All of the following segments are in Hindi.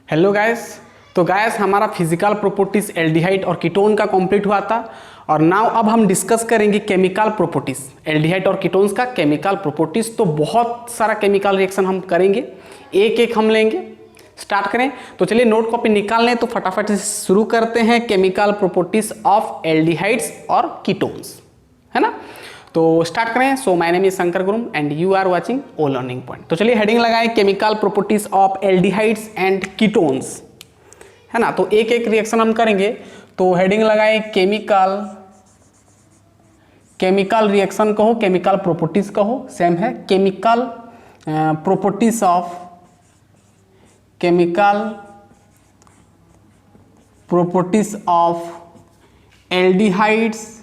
Hello guys. तो गाइस हमारा फिजिकल प्रॉपर्टीज एल्डिहाइड और कीटोन का कंप्लीट हुआ था और नाउ अब हम डिस्कस करेंगे केमिकल प्रॉपर्टीज एल्डिहाइड और कीटोन्स का केमिकल प्रॉपर्टीज। तो बहुत सारा केमिकल रिएक्शन हम करेंगे, एक एक हम लेंगे। स्टार्ट करें तो चलिए नोट कॉपी निकाल लें। तो फटाफट से शुरू करते हैं केमिकल प्रॉपर्टीज ऑफ एल्डिहाइड्स और कीटोन्स, है ना। तो स्टार्ट करें। So my name is Shankar गुरुम and you are watching O learning point. तो चलिए हेडिंग लगाएं chemical properties of aldehydes and ketones, है ना। तो एक एक रिएक्शन हम करेंगे। तो हेडिंग लगाएं केमिकल रिएक्शन कहो, केमिकल प्रॉपर्टीज कहो, सेम है। Chemical properties of aldehydes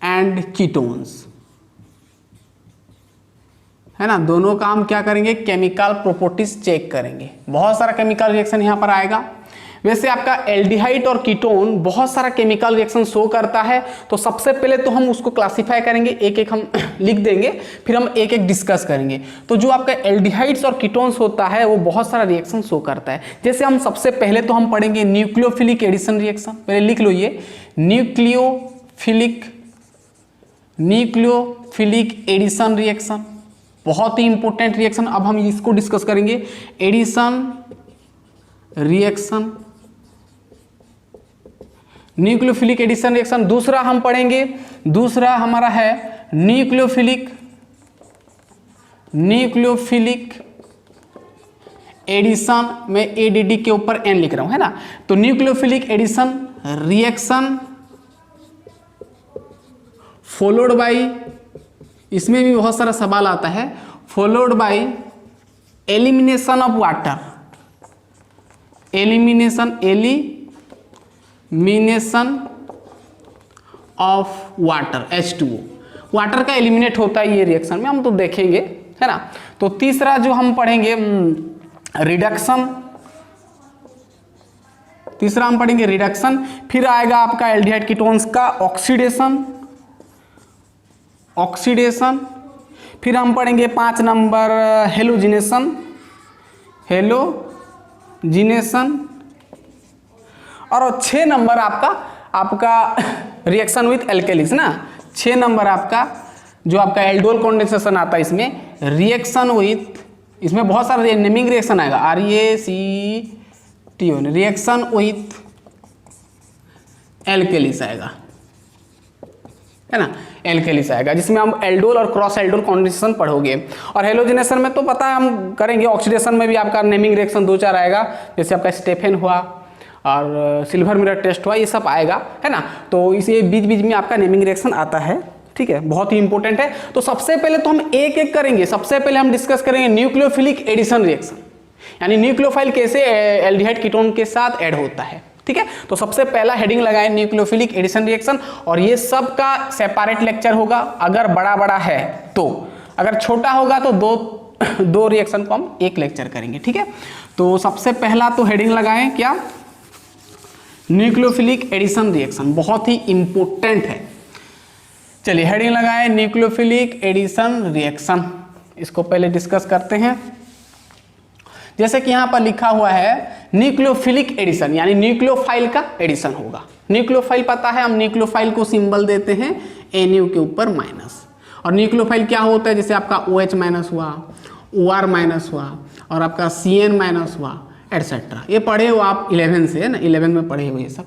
and ketones, है ना। दोनों का हम क्या करेंगे, केमिकल प्रॉपर्टीज चेक करेंगे। बहुत सारा केमिकल रिएक्शन यहां पर आएगा। वैसे आपका एल्डिहाइड और कीटोन बहुत सारा केमिकल रिएक्शन शो करता है। तो सबसे पहले तो हम उसको क्लासिफाई करेंगे, एक एक हम लिख देंगे, फिर हम एक एक डिस्कस करेंगे। तो जो आपका एल्डिहाइड्स और कीटोन्स होता है वो बहुत सारा रिएक्शन शो करता है। जैसे हम सबसे पहले तो हम पढ़ेंगे न्यूक्लियोफिलिक एडिशन रिएक्शन। पहले लिख लो ये न्यूक्लियोफिलिक एडिशन रिएक्शन, बहुत ही इंपॉर्टेंट रिएक्शन। अब हम इसको डिस्कस करेंगे, addition reaction, nucleophilic addition reaction. दूसरा हम पढ़ेंगे, दूसरा हमारा है न्यूक्लियोफिलिक एडिशन। मैं एडीडी के ऊपर एन लिख रहा हूं, है ना। तो nucleophilic addition reaction followed by, इसमें भी बहुत सारा सवाल आता है, followed by elimination of water, elimination of water, H2O। Water का एलिमिनेट होता है ये रिएक्शन में, हम तो देखेंगे, है ना। तो तीसरा जो हम पढ़ेंगे रिडक्शन, तीसरा हम पढ़ेंगे रिडक्शन। फिर आएगा आपका एल्डिहाइड कीटोन्स का ऑक्सीडेशन। फिर हम पढ़ेंगे 5 नंबर हेलोजिनेशन, और 6 नंबर आपका रिएक्शन विथ एल्केलिस ना। 6 नंबर आपका जो आपका एल्डोल कंडेंसेशन आता है, इसमें रिएक्शन विथ, इसमें बहुत सारा नेमिंग रिएक्शन आएगा, REACTO, रिएक्शन विथ एल्केलिस आएगा, है ना। एल्केलिस आएगा जिसमें हम एल्डोल और क्रॉस एल्डोल कंडेंसेशन पढ़ोगे। और हेलोजिनेशन में तो पता है हम करेंगे। ऑक्सीडेशन में भी आपका नेमिंग रिएक्शन 2-4 आएगा, जैसे आपका स्टेफेन हुआ और सिल्वर मिरर टेस्ट हुआ, ये सब आएगा, है ना। तो इसे बीच बीच में आपका नेमिंग रिएक्शन आता है, ठीक है, बहुत ही इंपॉर्टेंट है। तो सबसे पहले तो हम एक एक करेंगे। सबसे पहले हम डिस्कस करेंगे न्यूक्लियोफिलिक एडिशन रिएक्शन, यानी न्यूक्लियोफाइल कैसे एल्डिहाइड कीटोन के साथ ऐड होता है, ठीक है। तो सबसे पहला हेडिंग लगाएं न्यूक्लियोफिलिक एडिशन रिएक्शन। और ये सब का सेपरेट लेक्चर होगा, अगर बड़ा बड़ा है तो, अगर छोटा होगा तो दो रिएक्शन को हम एक लेक्चर करेंगे, ठीक है। तो सबसे पहला तो हेडिंग लगाएं क्या, न्यूक्लियोफिलिक एडिशन रिएक्शन, बहुत ही इंपॉर्टेंट है। चलिए हेडिंग लगाएं न्यूक्लियोफिलिक एडिशन रिएक्शन। इसको पहले डिस्कस करते हैं। जैसे कि यहां पर लिखा हुआ है न्यूक्लियोफिलिक एडिशन, यानी न्यूक्लियोफाइल का एडिशन होगा। न्यूक्लियोफाइल पता है, हम न्यूक्लियोफाइल को सिंबल देते हैं NU के ऊपर माइनस। और न्यूक्लियोफाइल क्या होता है, जैसे आपका OH माइनस हुआ, OR माइनस हुआ, और आपका CN माइनस हुआ, एटसेट्रा। ये पढ़े हो आप 11 से, है ना, 11 में पढ़े हुए ये सब।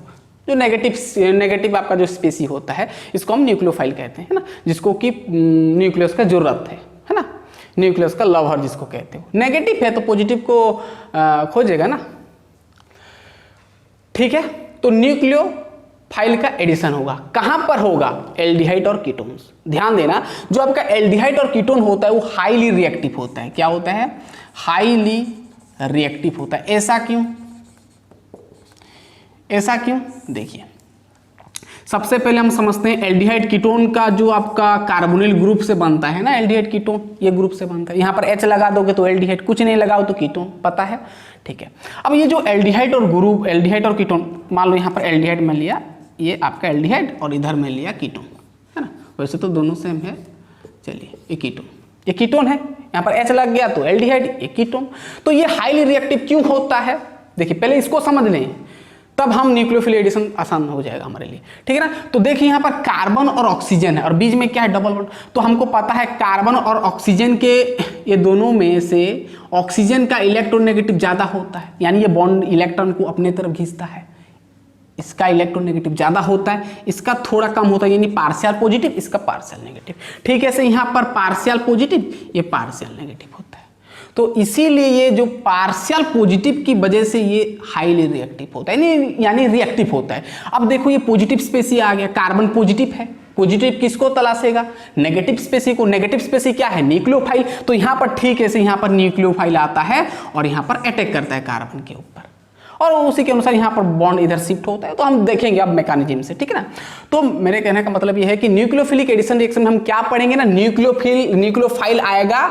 जो नेगेटिव आपका जो स्पेसी होता है, इसको हम न्यूक्लियोफाइल कहते हैं, है ना, जिसको कि न्यूक्लियस का जरूरत है ना, न्यूक्लियस का लवर जिसको कहते हो। नेगेटिव है तो पॉजिटिव को खोजेगा ना, ठीक है। तो न्यूक्लियोफाइल का एडिशन होगा, कहां पर होगा, एल्डिहाइड और कीटोन्स। ध्यान देना, जो आपका एल्डिहाइड और कीटोन होता है वो हाईली रिएक्टिव होता है। क्या होता है, हाईली रिएक्टिव होता है। ऐसा क्यों, देखिए सबसे पहले हम समझते हैं एल्डिहाइड कीटोन का जो आपका कार्बोनिल ग्रुप से बनता है ना, एल्डिहाइड कीटोन ये ग्रुप से बनता है। यहाँ पर H लगा दोगे तो एल्डिहाइड, कुछ नहीं लगाओ तो कीटोन, पता है, ठीक है। अब ये जो एल्डिहाइड और कीटोन, मान लो यहाँ पर एल्डिहाइड में लिया, ये आपका एल्डिहाइड और इधर में लिया कीटोन, है ना। वैसे तो दोनों सेम है, चलिए ये कीटोन, ये कीटोन है, यहाँ पर H लग गया तो एल्डिहाइड, ये कीटोन। तो ये हाईली रिएक्टिव क्यों होता है, देखिए पहले इसको समझ लें, तब हम न्यूक्लियोफिल एडिशन आसान हो जाएगा हमारे लिए, ठीक है ना। तो देखिए यहाँ पर कार्बन और ऑक्सीजन है और बीच में क्या है, डबल बॉन्ड। तो हमको पता है कार्बन और ऑक्सीजन के ये दोनों में से ऑक्सीजन का इलेक्ट्रोनेगेटिव ज़्यादा होता है, यानी ये बॉन्ड इलेक्ट्रॉन को अपने तरफ खींचता है। इसका इलेक्ट्रोनेगेटिव ज़्यादा होता है, इसका थोड़ा कम होता है, यानी पार्शियल पॉजिटिव, इसका पार्शियल नेगेटिव। ठीक है, ऐसे यहाँ पर पार्शियल पॉजिटिव, ये पार्शियल नेगेटिव होता है। तो इसीलिए ये जो पार्शियल पॉजिटिव की वजह से ये हाईली रिएक्टिव होता है, यानी रिएक्टिव होता है। अब देखो ये पॉजिटिव स्पेसी आ गया, कार्बन पॉजिटिव है, पॉजिटिव किसको तलाशेगा, नेगेटिव स्पेसी को। नेगेटिव स्पेसी क्या है, न्यूक्लियोफाइल। तो यहाँ पर ठीक है, यहाँ पर न्यूक्लियोफाइल आता है और यहाँ पर अटैक करता है कार्बन के ऊपर, और उसी के अनुसार यहाँ पर बॉन्ड इधर शिफ्ट होता है। तो हम देखेंगे अब मैकेनिज्म से, ठीक है ना। तो मेरे कहने का मतलब ये है कि न्यूक्लियोफिलिक एडिशन रिएक्शन में हम क्या पढ़ेंगे ना, न्यूक्लियोफाइल आएगा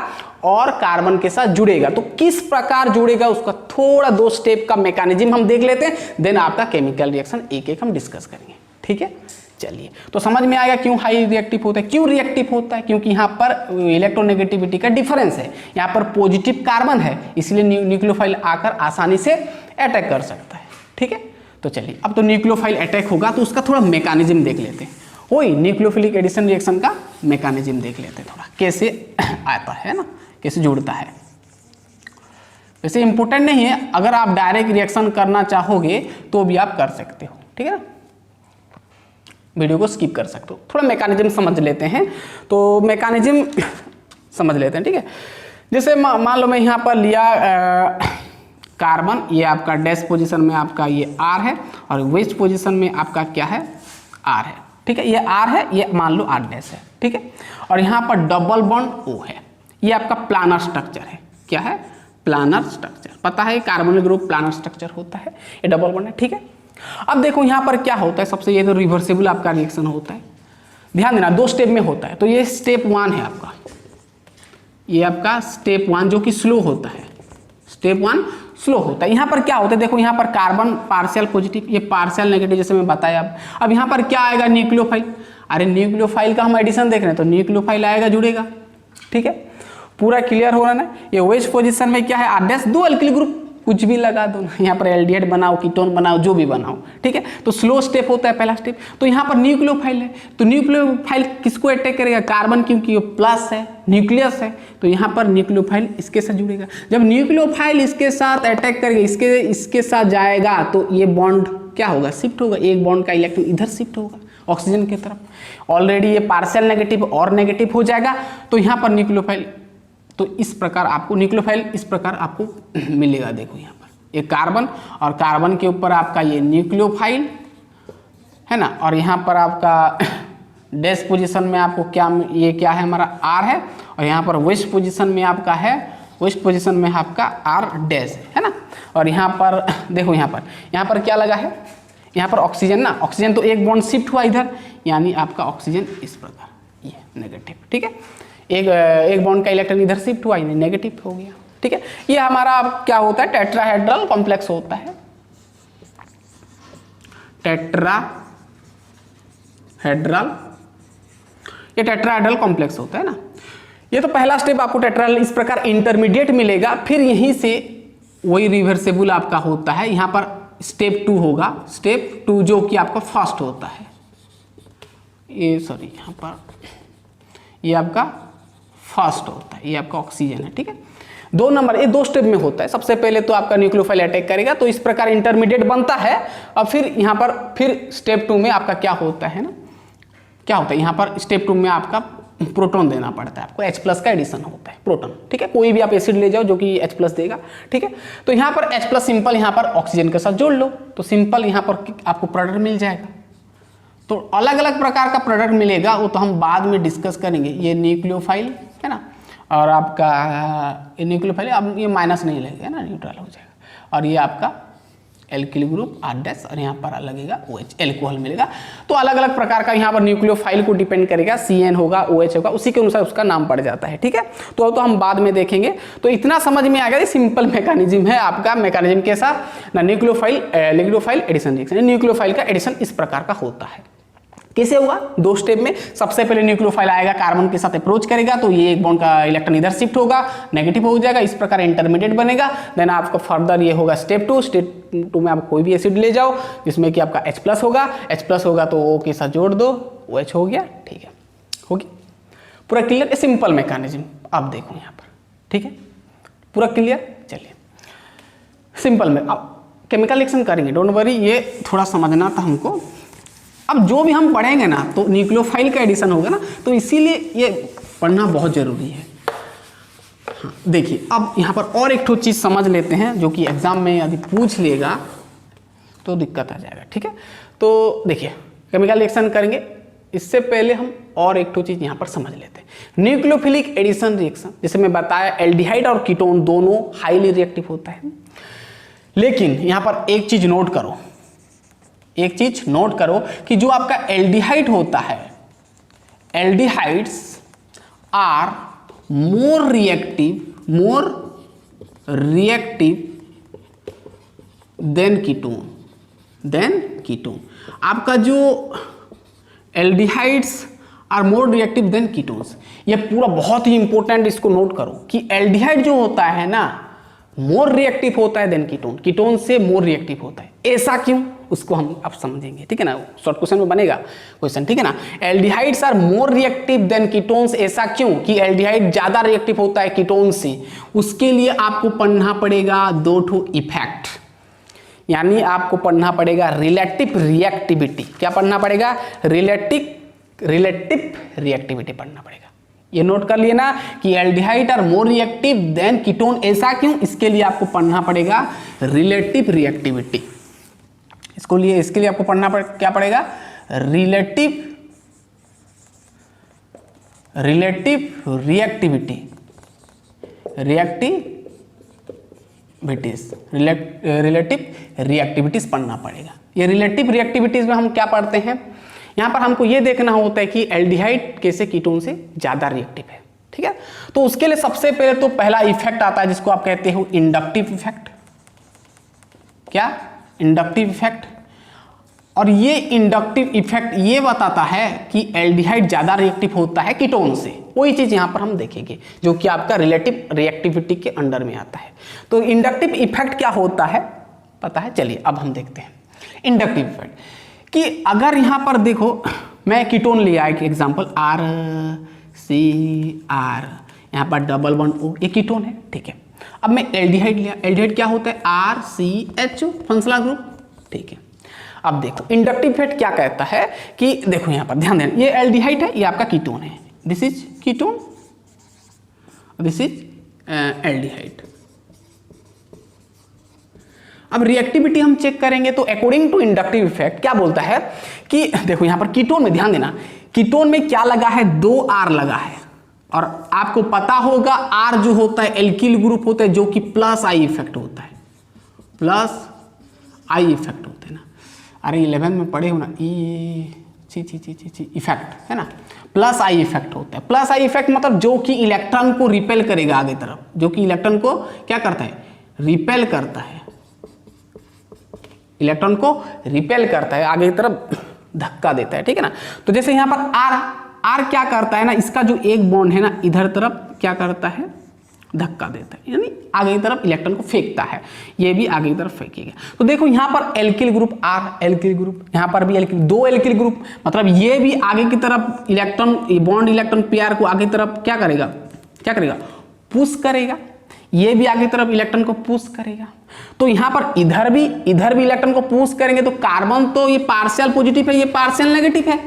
और कार्बन के साथ जुड़ेगा। तो किस प्रकार जुड़ेगा उसका थोड़ा 2 स्टेप का मैकेनिज्म हम देख लेते हैं, देन आपका केमिकल रिएक्शन एक एक हम डिस्कस करेंगे, ठीक है। चलिए, तो समझ में आएगा क्यों हाई रिएक्टिव होता है, क्यों रिएक्टिव होता है, क्योंकि यहाँ पर इलेक्ट्रोनेगेटिविटी का डिफरेंस है। यहाँ पर पॉजिटिव कार्बन है, इसलिए न्यूक्लियोफाइल आकर आसानी से अटैक कर सकता है, ठीक है। तो चलिए, अब तो न्यूक्लियोफाइल अटैक होगा तो उसका थोड़ा मैकेनिज्म देख लेते हैं। वही न्यूक्लियोफिलिक एडिशन रिएक्शन का मैकेनिज्म देख लेते हैं, थोड़ा कैसे आता है ना, कैसे जुड़ता है। वैसे इंपॉर्टेंट नहीं है, अगर आप डायरेक्ट रिएक्शन करना चाहोगे तो भी आप कर सकते हो, ठीक है ना, वीडियो को स्किप कर सकते हो। थोड़ा मैकेनिज्म समझ लेते हैं, तो मैकेनिज्म समझ लेते हैं, ठीक है। जैसे मान लो मैं यहाँ पर लिया कार्बन, ये आपका डैश पोजीशन में आपका ये R है और वेस्ट पोजीशन में आपका क्या है, R है, ठीक है। ये R है, ये मान लो R डैश है, ठीक है। और यहाँ पर डबल बॉन्ड O है, ये आपका प्लानर स्ट्रक्चर है। क्या है, प्लानर स्ट्रक्चर। पता है कार्बोनिल ग्रुप प्लानर स्ट्रक्चर होता है, ये डबल बॉन्ड है, ठीक है। अब देखो यहाँ पर क्या होता है, सबसे ये तो रिवर्सिबल आपका रिएक्शन होता है। ध्यान देना 2 स्टेप में होता है। तो ये स्टेप 1 है आपका, ये आपका स्टेप 1 जो कि स्लो होता है, स्टेप 1 स्लो होता है। यहाँ पर क्या होता है, देखो यहाँ पर कार्बन पार्शियल पॉजिटिव, ये पार्शियल नेगेटिव, जैसे मैं बताया। अब यहाँ पर क्या आएगा, न्यूक्लियोफाइल। अरे न्यूक्लियोफाइल का हम एडिशन देख रहे हैं, तो न्यूक्लियोफाइल आएगा, जुड़ेगा, ठीक है। पूरा क्लियर हो रहा है ना। ये वेस्ट पोजीशन में क्या है, R डैश, 2 अल्किल ग्रुप, कुछ भी लगा दो, यहाँ पर एल्डिहाइड बनाओ, कीटोन बनाओ, जो भी बनाओ, ठीक है। तो स्लो स्टेप होता है पहला स्टेप। तो यहाँ पर न्यूक्लियोफाइल है, तो न्यूक्लियोफाइल किसको अटैक करेगा, कार्बन, क्योंकि ये प्लस है, न्यूक्लियस है। तो यहाँ पर न्यूक्लियोफाइल इसके साथ जुड़ेगा। जब न्यूक्लियोफाइल इसके साथ अटैक करेगा, इसके साथ जाएगा, तो ये बॉन्ड क्या होगा, शिफ्ट होगा। एक बॉन्ड का इलेक्ट्रॉन इधर शिफ्ट होगा ऑक्सीजन की तरफ। ऑलरेडी ये पार्शियल नेगेटिव और नेगेटिव हो जाएगा। तो यहाँ पर न्यूक्लियोफाइल, तो इस प्रकार आपको न्यूक्लियोफाइल इस प्रकार आपको मिलेगा। देखो यहाँ पर ये कार्बन, और कार्बन के ऊपर आपका ये न्यूक्लियोफाइल है ना, और यहाँ पर आपका डैश पोजीशन में आपको क्या, ये क्या है हमारा R है, और यहाँ पर वेस्ट पोजीशन में आपका है, वेस्ट पोजीशन में आपका R डैश है ना। और यहाँ पर देखो, यहाँ पर क्या लगा है, यहाँ पर ऑक्सीजन ना, ऑक्सीजन तो एक बॉन्ड शिफ्ट हुआ इधर, यानी आपका ऑक्सीजन इस प्रकार, ये नेगेटिव, ठीक है। एक बॉन्ड का इलेक्ट्रॉन इधर शिफ्ट हुआ, यानी नेगेटिव हो गया, ठीक है। ये हमारा क्या होता है, टेट्राहेड्रल कॉम्प्लेक्स होता है, टेट्राहेड्रल, ये टेट्राहेड्रल कॉम्प्लेक्स होता है ना। ये तो पहला स्टेप आपको टेट्राहेड्रल इस प्रकार इंटरमीडिएट मिलेगा। फिर यहीं से वही रिवर्सिबल आपका होता है। यहाँ पर स्टेप 2 होगा, स्टेप 2 जो कि आपका फर्स्ट होता है, ये सॉरी यहाँ पर ये आपका फर्स्ट होता है, ये आपका ऑक्सीजन है, ठीक है। 2 नंबर, ये 2 स्टेप में होता है। सबसे पहले तो आपका न्यूक्लियोफाइल अटैक करेगा, तो इस प्रकार इंटरमीडिएट बनता है। और फिर यहाँ पर फिर स्टेप 2 में आपका क्या होता है ना, क्या होता है यहाँ पर स्टेप 2 में आपका प्रोटॉन देना पड़ता है आपको, H+ का एडिशन होता है, प्रोटॉन, ठीक है। कोई भी आप एसिड ले जाओ जो कि H+ देगा, ठीक है। तो यहाँ पर H+ सिंपल यहाँ पर ऑक्सीजन के साथ जोड़ लो, तो सिंपल यहाँ पर आपको प्रोडक्ट मिल जाएगा। तो अलग अलग प्रकार का प्रोडक्ट मिलेगा, वो तो हम बाद में डिस्कस करेंगे। ये न्यूक्लियोफाइल है ना, और आपका ये न्यूक्लियोफाइल, अब ये माइनस नहीं लगेगा ना, न्यूट्रल हो जाएगा। और ये आपका एल्किल ग्रुप R डैश, और यहाँ पर लगेगा OH, एल्कोहल मिलेगा। तो अलग अलग प्रकार का यहाँ पर न्यूक्लियोफाइल को डिपेंड करेगा, CN होगा, OH होगा, उसी के अनुसार उसका नाम पड़ जाता है, ठीक है। तो हम बाद में देखेंगे। तो इतना समझ में आ गया, सिंपल मैकेनिज्म है आपका। मैकेनिज्म के साथ ना न्यूक्लियोफाइल एडिशन रिएक्शन, न्यूक्लियोफाइल का एडिशन इस प्रकार का होता है, कैसे होगा? 2 स्टेप में। सबसे पहले न्यूक्लियोफाइल आएगा, कार्बन के साथ अप्रोच करेगा, तो ये एक बॉन्ड का इलेक्ट्रॉन इधर शिफ्ट होगा, नेगेटिव हो जाएगा, इस प्रकार इंटरमीडिएट बनेगा। देन आपका फर्दर ये होगा स्टेप 2। स्टेप 2 में आप कोई भी एसिड ले जाओ जिसमें कि आपका H+ होगा, H+ होगा तो O के साथ जोड़ दो, OH हो गया, ठीक है, हो गया। पूरा क्लियर? Simple mechanism. अब देखो यहाँ पर, ठीक है, पूरा क्लियर। चलिए सिंपल में अब केमिकल रिएक्शन करेंगे, डोंट वरी, ये थोड़ा समझना था हमको। अब जो भी हम पढ़ेंगे ना तो न्यूक्लियोफाइल का एडिशन होगा ना, तो इसीलिए ये पढ़ना बहुत जरूरी है। हाँ, देखिए अब यहाँ पर और एक चीज़ समझ लेते हैं जो कि एग्जाम में यदि पूछ लेगा तो दिक्कत आ जाएगा, ठीक है। तो देखिए केमिकल रिएक्शन करेंगे, इससे पहले हम और एक चीज़ यहाँ पर समझ लेते हैं। न्यूक्लियोफिलिक एडिशन रिएक्शन, जैसे मैं बताया एल्डिहाइड और कीटोन दोनों हाईली रिएक्टिव होता है, लेकिन यहाँ पर एक चीज़ नोट करो, एक चीज नोट करो कि जो आपका एल्डिहाइड होता है, aldehydes are more reactive than ketone. आपका जो aldehydes are more reactive than ketones, ये पूरा बहुत ही इंपॉर्टेंट, इसको नोट करो कि एल्डिहाइड जो होता है ना मोर रिएक्टिव होता है देन कीटोन से मोर रिएक्टिव होता है। ऐसा क्यों, उसको हम अब समझेंगे, ठीक है ना, शॉर्ट क्वेश्चन में बनेगा क्वेश्चन, ठीक है ना। Aldehydes are more reactive than ketones, ऐसा क्यों कि एल्डिहाइड ज्यादा रिएक्टिव होता है कीटोन से। उसके लिए आपको पढ़ना पड़ेगा 2 इफेक्ट, यानी आपको पढ़ना पड़ेगा रिलेटिव रिएक्टिविटी। क्या पढ़ना पड़ेगा? रिलेटिव रिएक्टिविटी पढ़ना पड़ेगा। ये नोट कर लिए ना कि aldehyde are more reactive than ketone, ऐसा क्यों? इसके लिए आपको पढ़ना पड़ेगा रिलेटिव रिएक्टिविटी। इसके लिए आपको पढ़ना क्या पड़ेगा? रिलेटिव रिएक्टिविटीज पढ़ना पड़ेगा। ये रिलेटिव रिएक्टिविटीज में हम क्या पढ़ते हैं? यहाँ पर हमको ये देखना होता है कि एल्डिहाइड कैसे कीटोन से ज़्यादा रिएक्टिव है, ठीक है। तो उसके लिए सबसे पहले तो पहला इफेक्ट आता है जिसको आप कहते हो इंडक्टिव इफेक्ट। क्या? Inductive effect. और ये इंडक्टिव इफेक्ट ये बताता है कि एल्डिहाइड ज़्यादा रिएक्टिव होता है कीटोन से। वही चीज़ यहाँ पर हम देखेंगे जो कि आपका रिलेटिव रिएक्टिविटी के अंडर में आता है। तो इंडक्टिव इफेक्ट क्या होता है पता है? चलिए अब हम देखते हैं इंडक्टिव इफेक्ट कि अगर यहाँ पर देखो मैं कीटोन लिया एक एग्जांपल RCR, यहाँ पर डबल बॉन्ड O, ये कीटोन है, ठीक है। अब मैं एल्डिहाइड लिया, एल्डिहाइड क्या होता है? RCH फंक्शनल ग्रुप, ठीक है। अब देखो इंडक्टिव इफेक्ट क्या कहता है कि देखो यहाँ पर ध्यान देना, ये एल्डिहाइड है, ये आपका कीटोन है, this is ketone, this is aldehyde. अब रिएक्टिविटी हम चेक करेंगे तो अकॉर्डिंग टू इंडक्टिव इफेक्ट क्या बोलता है कि देखो यहाँ पर कीटोन में ध्यान देना, कीटोन में क्या लगा है? 2 R लगा है। और आपको पता होगा R जो होता है एल्किल ग्रुप होता है जो कि प्लस I इफेक्ट होता है, प्लस I इफेक्ट होता है ना। अरे 11 में पढ़े हो ना, इफेक्ट है ना, प्लस I इफेक्ट होता है। प्लस I इफेक्ट मतलब जो कि इलेक्ट्रॉन को रिपेल करेगा आगे तरफ, जो कि इलेक्ट्रॉन को क्या करता है? रिपेल करता है, इलेक्ट्रॉन को रिपेल करता है, आगे की तरफ धक्का देता है, ठीक है ना। तो जैसे यहाँ पर R क्या करता है ना, इसका जो एक बॉन्ड है ना इधर तरफ क्या करता है? धक्का देता है, यानी आगे की तरफ इलेक्ट्रॉन को फेंकता है, ये भी आगे की तरफ फेंकेगा। तो देखो यहाँ पर alkyl group R, alkyl group, यहाँ पर भी एल्किल, 2 एल्किल ग्रुप, मतलब ये भी आगे की तरफ इलेक्ट्रॉन बॉन्ड इलेक्ट्रॉन पेयर को आगे की तरफ क्या करेगा? पुश करेगा। ये भी आगे तरफ इलेक्ट्रॉन को पुश करेगा। तो यहाँ पर इधर भी इलेक्ट्रॉन को पुश करेंगे, तो कार्बन तो ये पार्शियल पॉजिटिव है, ये पार्शियल नेगेटिव है।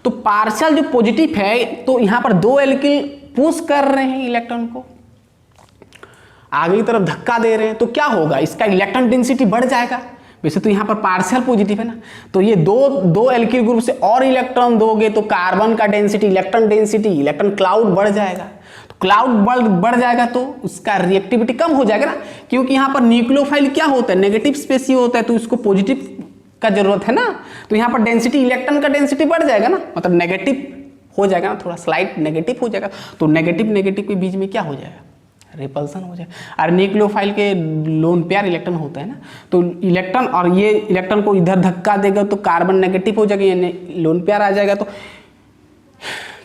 तो पार्शियल जो पॉजिटिव है तो यहाँ पर 2 एल्किल पुश कर रहे हैं इलेक्ट्रॉन को, आगे की तरफ धक्का दे रहे हैं, तो क्या होगा? इसका इलेक्ट्रॉन डेंसिटी बढ़ जाएगा। वैसे तो यहाँ पर पार्शियल पॉजिटिव है ना, तो ये दो एल्किल ग्रुप से और इलेक्ट्रॉन दोगे तो कार्बन का डेंसिटी, इलेक्ट्रॉन क्लाउड बढ़ जाएगा। तो क्लाउड बढ़ जाएगा तो उसका रिएक्टिविटी कम हो जाएगा ना, क्योंकि यहाँ पर न्यूक्लियोफाइल क्या होता है? नेगेटिव स्पेसीज होता है, तो इसको पॉजिटिव का जरूरत है ना। तो यहाँ पर डेंसिटी, इलेक्ट्रॉन का डेंसिटी बढ़ जाएगा ना, मतलब नेगेटिव हो जाएगा ना, थोड़ा स्लाइट नेगेटिव हो जाएगा। तो नेगेटिव के बीच में क्या हो जाएगा? रिपल्सन हो जाएगा। और न्यूक्लियोफाइल के लोन पेयर इलेक्ट्रॉन होता है ना, तो इलेक्ट्रॉन और ये इलेक्ट्रॉन को इधर धक्का देगा तो कार्बन नेगेटिव हो जाएगा, ये लोन पेयर आ जाएगा तो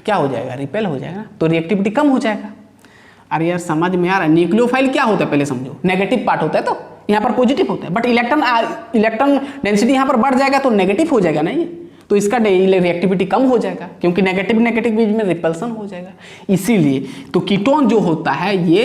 क्या हो जाएगा, रिपेल हो जाएगा ना, तो रिएक्टिविटी कम हो जाएगा। अरे यार समझ में आ रहा है, न्यूक्लियोफाइल क्या होता है पहले समझो, नेगेटिव पार्ट होता है तो यहाँ पर पॉजिटिव होता है, बट इलेक्ट्रॉन डेंसिटी यहाँ पर बढ़ जाएगा तो नेगेटिव हो जाएगा ना ये, तो इसका रिएक्टिविटी कम हो जाएगा क्योंकि नेगेटिव बीच में रिपल्सन हो जाएगा। इसीलिए तो कीटोन जो होता है ये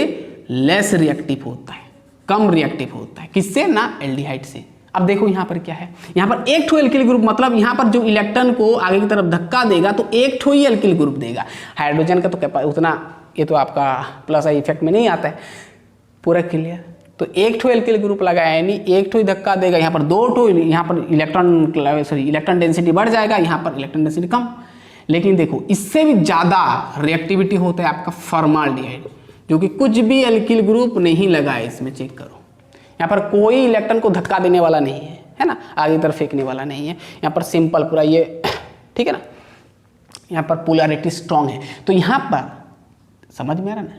लेस रिएक्टिव होता है, कम रिएक्टिव होता है, किससे ना, एल्डिहाइड से। अब देखो यहाँ पर क्या है, यहाँ पर एक ठो एल्किल ग्रुप, मतलब यहाँ पर जो इलेक्ट्रॉन को आगे की तरफ धक्का देगा तो एक ठो ही एल्किल ग्रुप देगा। हाइड्रोजन का तो उतना ये तो आपका प्लस आई इफेक्ट में नहीं आता है, पूरा क्लियर। तो एक ठो एल्किल ग्रुप लगाया यानी एक ठो ही धक्का देगा, यहाँ पर दो ठो, यहाँ पर इलेक्ट्रॉन डेंसिटी बढ़ जाएगा, यहाँ पर इलेक्ट्रॉन डेंसिटी कम। लेकिन देखो इससे भी ज़्यादा रिएक्टिविटी होता है आपका फॉर्माल्डिहाइड, जो कि कुछ भी एल्किल ग्रुप नहीं लगा है इसमें, चेक करो यहाँ पर कोई इलेक्ट्रॉन को धक्का देने वाला नहीं है ना, आगे की तरफ फेंकने वाला नहीं है, यहाँ पर सिंपल पूरा ये, ठीक है ना, यहाँ पर पोलैरिटी स्ट्रांग है। तो यहाँ पर समझ में आ रहा ना,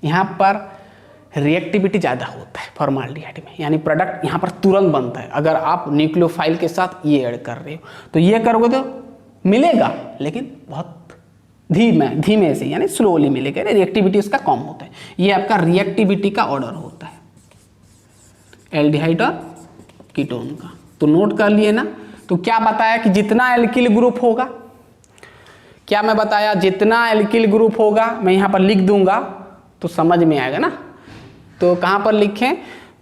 यहाँ पर रिएक्टिविटी ज़्यादा होता है फॉर्माल्डिहाइड में, यानी प्रोडक्ट यहाँ पर तुरंत बनता है। अगर आप न्यूक्लियोफाइल के साथ ये ऐड कर रहे हो तो ये करोगे तो मिलेगा, लेकिन बहुत धीमे से, यानी स्लोली मिलेगा, रिएक्टिविटी उसका कम होता है। ये आपका रिएक्टिविटी का ऑर्डर होता है एल्डिहाइड और कीटोन का। तो नोट कर लिए ना। तो क्या बताया कि जितना एल्किल ग्रुप होगा, क्या मैं बताया, जितना एल्किल ग्रुप होगा मैं यहाँ पर लिख दूंगा तो समझ में आएगा ना। तो कहाँ पर लिखें,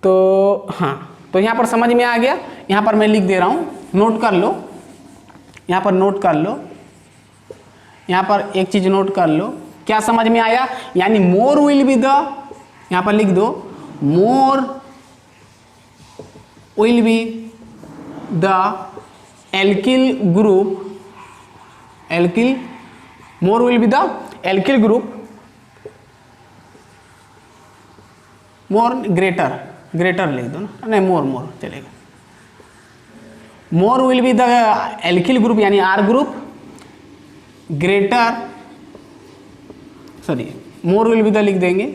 तो हाँ, तो यहाँ पर समझ में आ गया, यहाँ पर मैं लिख दे रहा हूँ, नोट कर लो, यहाँ पर नोट कर लो, यहाँ पर एक चीज नोट कर लो, क्या समझ में आया, यानी मोर विल बी द, यहाँ पर लिख दो, more will be the alkyl group, more will be the alkyl group, more greater लिख दो ना, नहीं मोर चलेगा, more will be the alkyl group यानी R group, greater, sorry more will be the लिख देंगे,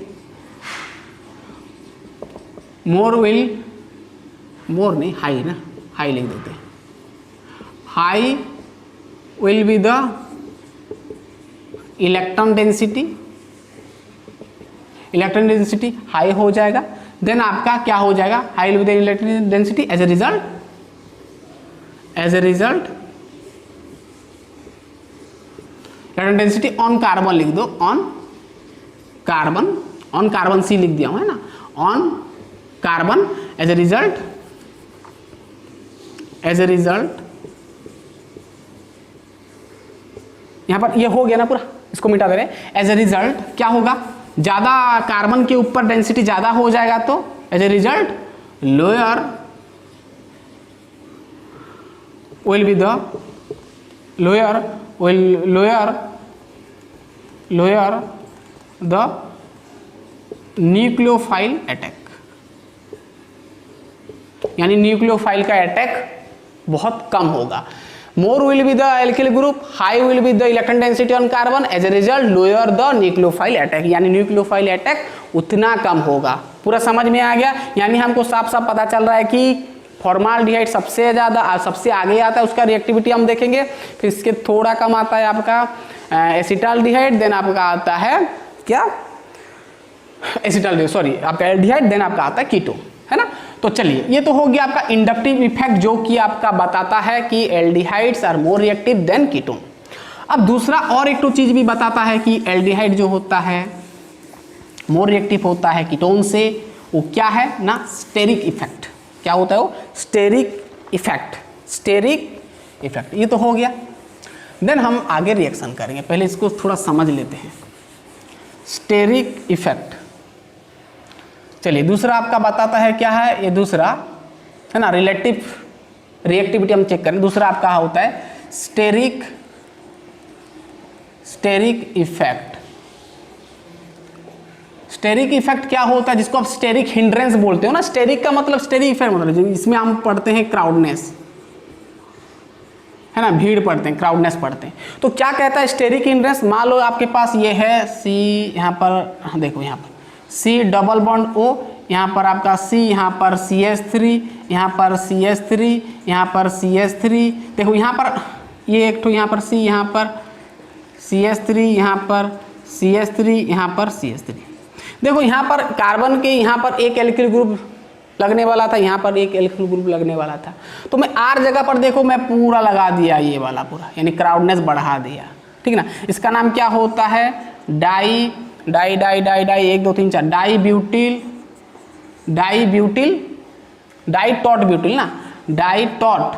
मोर नहीं हाई ना, हाई लिख देते हैं, high will be the electron density high हो जाएगा। देन आपका क्या हो जाएगा, high will be the electron density, as a result electron density on carbon लिख दो, ऑन कार्बन सी लिख दिया हूं है ना, on carbon, as a result यहां पर ये हो गया ना पूरा, इसको मिटा दे रहे हैं। एज ए रिजल्ट क्या होगा, ज्यादा कार्बन के ऊपर डेंसिटी ज्यादा हो जाएगा तो as a result lower will be the lower the nucleophile attack, यानी न्यूक्लियोफाइल का अटैक बहुत कम होगा। More will be the alkyl group, high will be the electron density on carbon, as a result lower the nucleophile attack, यानी न्यूक्लियोफाइल अटैक उतना कम होगा। पूरा समझ में आ गया, यानी हमको साफ साफ पता चल रहा है कि फॉर्माल्डिहाइड सबसे ज़्यादा सबसे आगे आता है, उसका रिएक्टिविटी हम देखेंगे। फिर इसके थोड़ा कम आता है आपका एसिटाल्डिहाइड, देन आपका आता है क्या, एसिटाल्डिहाइड सॉरी आपका एल्डिहाइड, देन आपका आता है कीटोन, है ना। तो चलिए ये तो हो गया आपका इंडक्टिव इफेक्ट, जो कि आपका बताता है कि aldehydes are more reactive than ketone. अब दूसरा और एक तो चीज भी बताता है कि एल्डिहाइड जो होता है मोर रिएक्टिव होता है कीटोन से, वो क्या है ना, स्टेरिक इफेक्ट। क्या होता है वो, स्टेरिक इफेक्ट। ये तो हो गया। देन हम आगे रिएक्शन करेंगे, पहले इसको थोड़ा समझ लेते हैं, स्टेरिक इफेक्ट। चलिए दूसरा आपका बताता है क्या है, ये दूसरा है ना, रिलेटिव रिएक्टिविटी हम चेक करें। दूसरा आपका होता है स्टेरिक इफेक्ट। स्टेरिक इफेक्ट क्या होता है, जिसको आप स्टेरिक हिंड्रेंस बोलते हो ना। स्टेरिक का मतलब, स्टेरिक इफेक्ट मतलब इसमें हम पढ़ते हैं क्राउडनेस, है ना, भीड़ पढ़ते हैं, क्राउडनेस पढ़ते हैं। तो क्या कहता है स्टेरिक हिंड्रेंस, मान लो आपके पास ये है सी, यहाँ पर देखो यहाँ पर C डबल बॉन्ड O, यहाँ पर आपका C, यहाँ पर CH3, यहाँ पर CH3, यहाँ पर CH3, देखो यहाँ पर ये एक तो यहाँ पर C, यहाँ पर CH3, यहाँ पर CH3, यहाँ पर CH3। देखो यहाँ पर कार्बन के यहाँ पर एक एल्किल ग्रुप लगने वाला था, यहाँ पर एक एल्किल ग्रुप लगने वाला था, तो मैं R जगह पर देखो मैं पूरा लगा दिया ये वाला पूरा, यानी क्राउडनेस बढ़ा दिया, ठीक ना। इसका नाम क्या होता है, di di di di di 1 2 3 4 di butyl, di butyl, di टॉट ब्यूटिल ना, डाई टॉट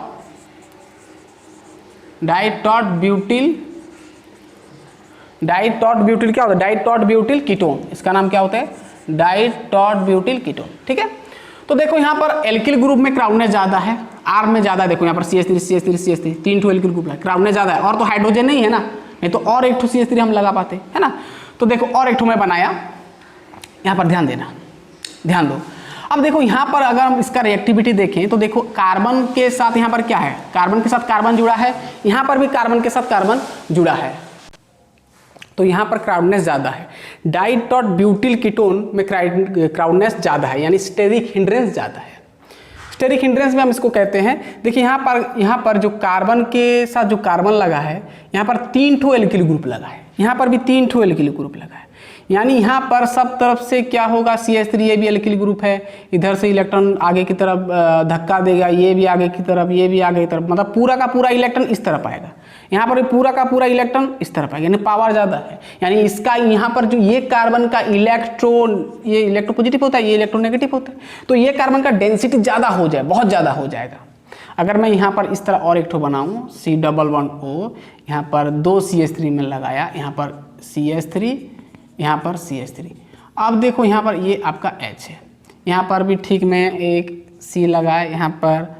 ब्यूटिल, डाई टॉट ब्यूटिल क्या होता है, डाई टॉट ब्यूटिल कीटोन, इसका नाम क्या होता है, डाई टॉट ब्यूटिल कीटोन, ठीक है। तो देखो यहाँ पर एल्किल ग्रुप में क्राउडनेस ज़्यादा है, R में ज़्यादा है, देखो यहाँ पर CH3 CH3 CH3 3 ठो एल्किल ग्रुप है, क्राउडनेस ज़्यादा है, और तो हाइड्रोजन नहीं है ना, नहीं तो और एक ठो CH3 हम लगा पाते है ना। तो देखो और एक ठो मैं बनाया, यहाँ पर ध्यान देना, ध्यान दो। अब देखो यहाँ पर अगर हम इसका रिएक्टिविटी देखें तो देखो कार्बन के साथ यहाँ पर क्या है, कार्बन के साथ कार्बन जुड़ा है, यहाँ पर भी कार्बन के साथ कार्बन जुड़ा है, तो यहाँ पर क्राउडनेस ज़्यादा है। डाइटॉट ब्यूटिल कीटोन में क्राउडनेस ज़्यादा है, यानी स्टेरिक हिंड्रेंस ज़्यादा है। स्टेरिक हिंड्रेंस में हम इसको कहते हैं, देखिए यहाँ पर जो कार्बन के साथ जो कार्बन लगा है, यहाँ पर 3 ठो एल्किल ग्रुप लगा है, यहाँ पर भी 3 ठो एल्किल ग्रुप लगा है, यानी यहाँ पर सब तरफ से क्या होगा, CH3 ये भी एल्किल ग्रुप है, इधर से इलेक्ट्रॉन आगे की तरफ धक्का देगा, ये भी आगे की तरफ, ये भी आगे की तरफ, मतलब पूरा का पूरा इलेक्ट्रॉन इस तरफ आएगा, यहाँ पर पूरा का पूरा इलेक्ट्रॉन इस तरफ आएगा, यानी पावर ज़्यादा है। यानी इसका यहाँ पर जो ये कार्बन का इलेक्ट्रॉन, ये इलेक्ट्रो पॉजिटिव होता है, ये इलेक्ट्रो नेगेटिव होता है, तो ये कार्बन का डेंसिटी ज़्यादा हो जाए, बहुत ज़्यादा हो जाएगा। अगर मैं यहाँ पर इस तरह और एक ठो बनाऊँ, C डबल बॉन्ड O, यहाँ पर 2 CH3 में लगाया, यहाँ पर CH3, यहाँ पर CH3। अब देखो यहाँ पर ये आपका H है, यहाँ पर भी ठीक मैं एक C लगाया, यहाँ पर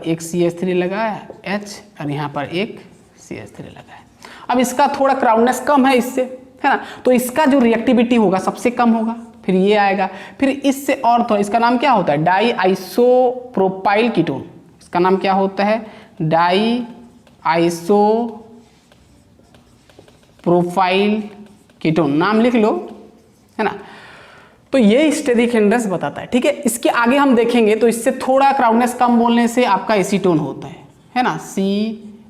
एक CH3 लगाया H, और यहाँ पर एक CH3 लगाया। अब इसका थोड़ा क्राउडनेस कम है इससे, है ना, तो इसका जो रिएक्टिविटी होगा सबसे कम होगा, फिर ये आएगा, फिर इससे और तो इसका नाम क्या होता है, डाई आइसोप्रोपाइल कीटोन, इसका नाम क्या होता है, डाई आइसोप्रोपाइल कीटोन, नाम लिख लो, है ना। तो ये स्टेरिक हिंड्रेंस बताता है, ठीक है। इसके आगे हम देखेंगे तो इससे थोड़ा क्राउडनेस कम बोलने से आपका एसीटोन होता है ना। C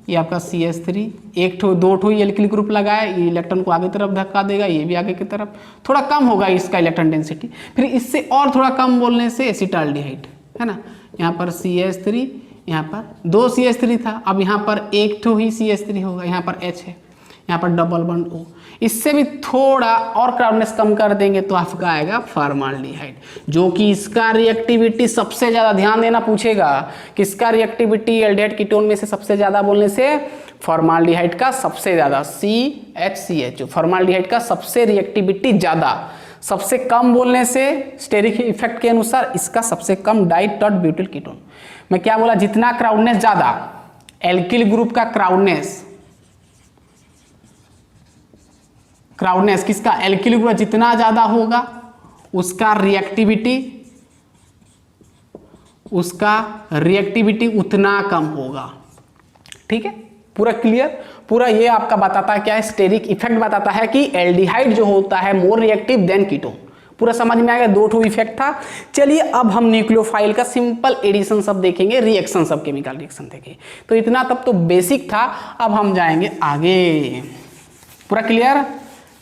ये आपका CH3, 1 ठो 2 ठो एल्किल ग्रुप लगाया, ये इलेक्ट्रॉन को आगे तरफ धक्का देगा, ये भी आगे की तरफ, थोड़ा कम होगा इसका इलेक्ट्रॉन डेंसिटी। फिर इससे और थोड़ा कम बोलने से एसिटाल्डिहाइड, है ना, यहाँ पर CH3, यहाँ पर 2 CH3 था, अब यहाँ पर 1 ठो ही CH3 होगा, यहाँ पर H है, यहाँ पर डबल बॉन्ड O। इससे भी थोड़ा और क्राउडनेस कम कर देंगे तो आपका आएगा फॉर्माल्डिहाइड, जो कि इसका रिएक्टिविटी सबसे ज़्यादा, ध्यान देना पूछेगा किसका रिएक्टिविटी एल्डिहाइड कीटोन में से सबसे ज़्यादा बोलने से फॉर्माल्डिहाइड का सबसे ज़्यादा, CHCH, फॉर्माल्डिहाइड का सबसे रिएक्टिविटी ज़्यादा, सबसे कम बोलने से स्टेरिक इफेक्ट के अनुसार इसका सबसे कम डाइटॉट ब्यूटिल कीटोन। मैं क्या बोला, जितना क्राउडनेस ज़्यादा, एल्किल ग्रुप का क्राउडनेस किसका, एल्किल ग्रुप जितना ज़्यादा होगा उसका रिएक्टिविटी उतना कम होगा, ठीक है। पूरा क्लियर, पूरा ये आपका बताता है क्या है, स्टेरिक इफेक्ट बताता है कि एल्डिहाइड जो होता है मोर रिएक्टिव देन कीटोन। पूरा समझ में आ गया, 2 ठो इफेक्ट था। चलिए अब हम न्यूक्लियोफाइल का सिंपल एडिशन सब देखेंगे, रिएक्शन सब, केमिकल रिएक्शन देखेंगे। तो इतना तब तो बेसिक था, अब हम जाएंगे आगे। पूरा क्लियर,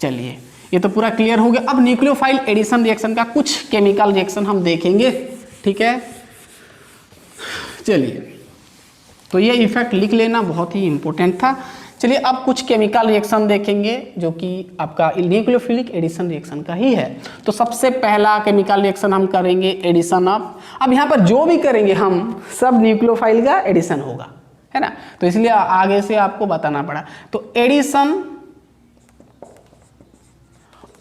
चलिए ये तो पूरा क्लियर हो गया। अब न्यूक्लियोफाइल एडिशन रिएक्शन का कुछ केमिकल रिएक्शन हम देखेंगे, ठीक है। चलिए, तो ये इफेक्ट लिख लेना, बहुत ही इंपॉर्टेंट था। चलिए अब कुछ केमिकल रिएक्शन देखेंगे जो कि आपका न्यूक्लियोफिलिक एडिशन रिएक्शन का ही है। तो सबसे पहला केमिकल रिएक्शन हम करेंगे एडिशन ऑफ, अब यहाँ पर जो भी करेंगे हम सब न्यूक्लियोफाइल का एडिशन होगा, है ना, तो इसलिए आगे से आपको बताना पड़ा। तो addition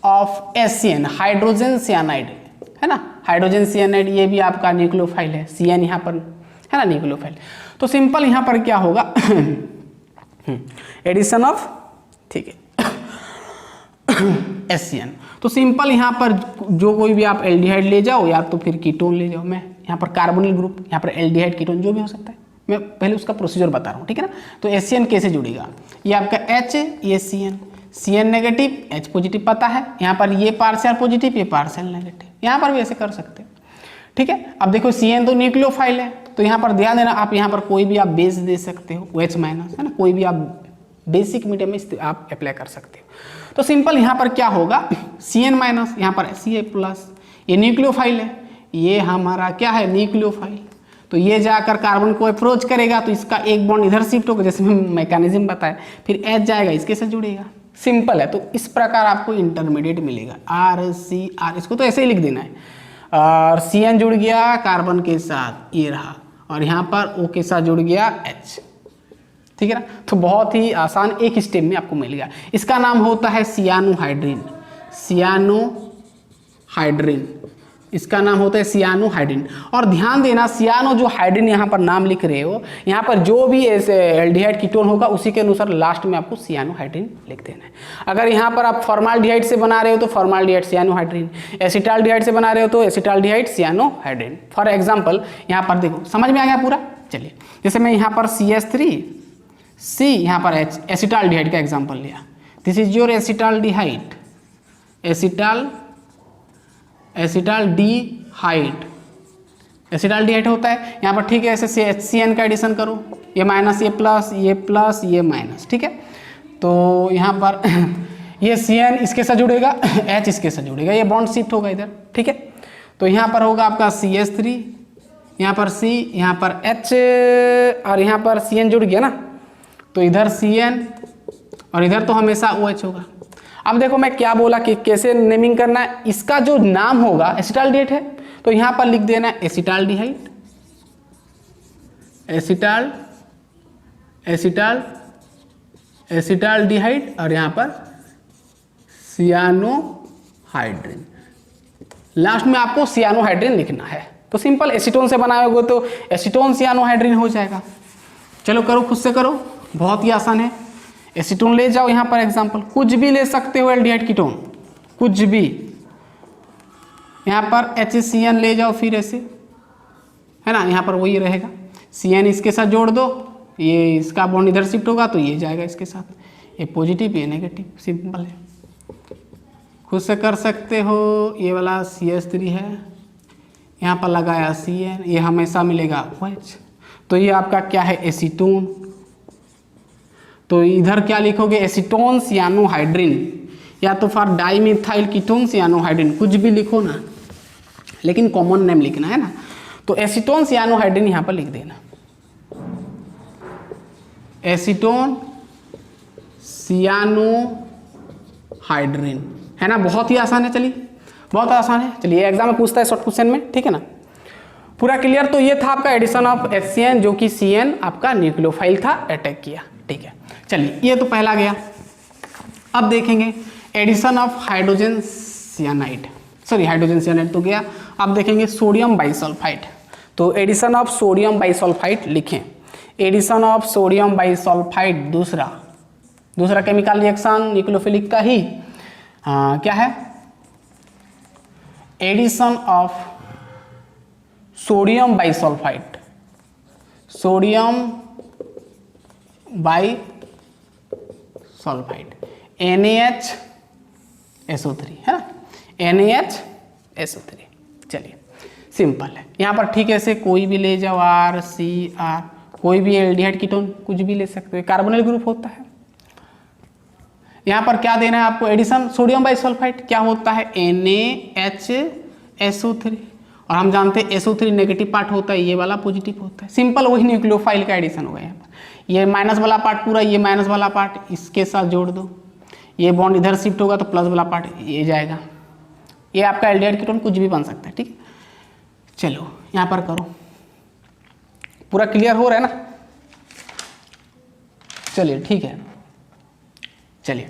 of Asian, hydrogen cyanide, है ना, हाइड्रोजन सियानाइड ये भी आपका न्यूक्लियोफाइल है, CN यहाँ पर है ना न्यूक्लियोफाइल। तो सिंपल यहाँ पर क्या होगा एडिशन ऑफ, ठीक है, एसियन। तो सिंपल यहाँ पर जो कोई भी आप एल्डिहाइड ले जाओ या तो फिर कीटोन ले जाओ, मैं यहाँ पर कार्बोनिल ग्रुप, यहाँ पर एल्डिहाइड कीटोन जो भी हो सकता है, मैं पहले उसका प्रोसीजर बता रहा हूँ, ठीक है ना। तो एसियन कैसे जुड़ेगा, ये आपका H, ये CN, Cn negative H positive पता है, यहाँ पर ये पार्शियल पॉजिटिव ये पार्शियल नेगेटिव, यहाँ पर भी ऐसे कर सकते हैं। ठीक है, अब देखो Cn तो न्यूक्लियोफाइल है, तो यहाँ पर ध्यान देना, आप यहाँ पर कोई भी आप बेस दे सकते हो, OH माइनस है ना, कोई भी आप बेसिक मीडियम में आप अप्लाई कर सकते हो। तो सिंपल यहाँ पर क्या होगा, Cn माइनस, यहाँ पर Ca प्लस, ये न्यूक्लियोफाइल है, ये हमारा क्या है न्यूक्लियोफाइल, तो ये जाकर कार्बन को अप्रोच करेगा, तो इसका एक बॉन्ड इधर शिफ्ट होगा, जैसे मैं मैकेनिज्म बताया, फिर H जाएगा इसके साथ जुड़ेगा, सिंपल है। तो इस प्रकार आपको इंटरमीडिएट मिलेगा RCr, इसको तो ऐसे ही लिख देना है, और Cn जुड़ गया कार्बन के साथ, ये रहा, और यहाँ पर O के साथ जुड़ गया H। ठीक है ना, तो बहुत ही आसान एक स्टेप में आपको मिल गया। इसका नाम होता है सियानोहाइड्रिन, सियानोहाइड्रिन, इसका नाम होता है सियानोहाइड्रिन। और ध्यान देना, सियानो जो हाइड्रिन यहाँ पर नाम लिख रहे हो, यहाँ पर जो भी ऐसे एल्डिहाइड कीटोन होगा उसी के अनुसार लास्ट में आपको सियानोहाइड्रिन लिख देना है। अगर यहाँ पर आप फॉर्माल्डिहाइड से बना रहे हो तो फॉर्माल्डिहाइड सियानोहाइड्रिन, एसिटाल्डिहाइड से बना रहे हो तो एसिटाल्डिहाइड सियानोहाइड्रिन। फॉर एग्जाम्पल यहाँ पर देखो, समझ में आ गया पूरा। चलिए, जैसे मैं यहाँ पर CH3C, यहाँ पर H, एसिटाल्डिहाइड का एग्जाम्पल लिया, this is your acetaldehyde, acetaldehyde, acetaldehyde होता है यहाँ पर। ठीक है, ऐसे HCN का एडिशन करो, ये माइनस ये प्लस ये माइनस। ठीक है, तो यहाँ पर ये CN इसके साथ जुड़ेगा, H इसके साथ जुड़ेगा, ये बॉन्ड शिफ्ट होगा इधर। ठीक है, तो यहाँ पर होगा आपका CH3, यहाँ पर C, यहाँ पर H, और यहाँ पर CN जुड़ गया ना, तो इधर CN और इधर तो हमेशा OH होगा। अब देखो मैं क्या बोला कि कैसे नेमिंग करना है, इसका जो नाम होगा एसिटाल्डिहाइड है तो यहाँ पर लिख देना एसिटाल्डिहाइड, एसिटाल्डिहाइड, और यहाँ पर सियानोहाइड्रिन, लास्ट में आपको सियानोहाइड्रिन लिखना है। तो सिंपल, एसीटोन से बनाए होगे तो एसीटोन सियानोहाइड्रिन हो जाएगा। चलो करो, खुद से करो, बहुत ही आसान है। एसीटोन ले जाओ, यहाँ पर एग्जांपल कुछ भी ले सकते हो, एल्डिहाइड कीटोन कुछ भी, यहाँ पर HCN ले जाओ, फिर ऐसे है ना, यहाँ पर वही रहेगा, CN इसके साथ जोड़ दो, ये इसका बॉन्ड इधर शिफ्ट होगा तो ये जाएगा इसके साथ, ये पॉजिटिव ये नेगेटिव, सिंपल है, खुद से कर सकते हो। ये वाला CH3 है, यहाँ पर लगाया CN, ये हमेशा मिलेगा OH, तो ये आपका क्या है एसीटोन। तो इधर क्या लिखोगे, एसीटोन सियानोहाइड्रिन, या तो फॉर डाइमिथाइल कीटोन सियानोहाइड्रिन, कुछ भी लिखो ना, लेकिन कॉमन नेम लिखना है ना। तो एसीटोन सियानोहाइड्रिन यहाँ पर लिख देना, एसीटोन सियानोहाइड्रिन, है ना, बहुत ही आसान है। चलिए, बहुत आसान है। चलिए, एग्जाम में पूछता है शॉर्ट क्वेश्चन में, ठीक है ना, पूरा क्लियर। तो ये था आपका एडिशन ऑफ HCN, जो कि CN आपका न्यूक्लियोफाइल था, अटैक किया। ठीक है, चलिए, ये तो पहला गया। अब देखेंगे addition of hydrogen cyanide, sorry hydrogen cyanide तो गया। अब देखेंगे सोडियम बाइसल्फाइड। तो एडिशन ऑफ सोडियम बाइसल्फाइड लिखें, एडिशन ऑफ सोडियम बाइसल्फाइड, दूसरा केमिकल रिएक्शन न्यूक्लियोफिलिक का ही क्या है, addition of sodium bisulphite, sodium bisulphite, NaHSO3 है ना, NaHSO3। चलिए, सिंपल है यहाँ पर। ठीक है, ऐसे कोई भी ले जाओ, RCr, कोई भी एल्डिहाइड कीटोन कुछ भी ले सकते हो, कार्बोनिल ग्रुप होता है। यहाँ पर क्या देना है आपको, एडिशन सोडियम बाइसल्फाइड क्या होता है, NaHSO3, और हम जानते हैं SO3 नेगेटिव पार्ट होता है, ये वाला पॉजिटिव होता है। सिंपल, वही न्यूक्लियोफाइल का एडिशन होगा। यहाँ पर ये माइनस वाला पार्ट पूरा, ये माइनस वाला पार्ट इसके साथ जोड़ दो, ये बॉन्ड इधर शिफ्ट होगा तो प्लस वाला पार्ट ये जाएगा। ये आपका एल्डिहाइड कीटोन कुछ भी बन सकता है। ठीक है, चलो यहाँ पर करो, पूरा क्लियर हो रहा है ना। चलिए, ठीक है, चलिए,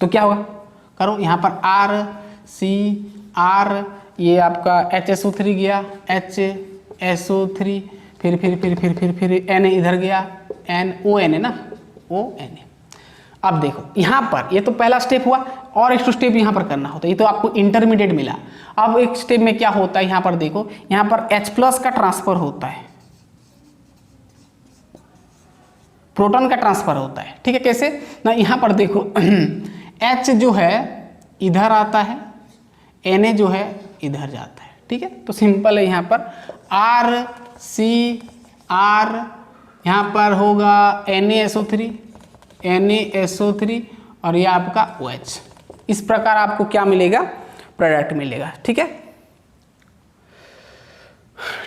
तो क्या होगा, करो यहाँ पर RCr, ये आपका HSO3 गया, HSO3, फिर Na इधर गया, NONA ना, ONA। अब देखो यहाँ पर, ये तो पहला स्टेप हुआ, और एक स्टेप यहाँ पर करना होता है, ये तो आपको इंटरमीडिएट मिला। अब एक स्टेप में क्या होता है, यहाँ पर देखो, यहाँ पर H+ का ट्रांसफर होता है, प्रोटॉन का ट्रांसफर होता है। ठीक है, कैसे ना, यहाँ पर देखो H जो है इधर आता है, Na जो है इधर जाता है। ठीक है, तो सिंपल है, यहाँ पर RCr, यहाँ पर होगा NaSO3 और ये आपका OH। इस प्रकार आपको क्या मिलेगा, प्रोडक्ट मिलेगा। ठीक है,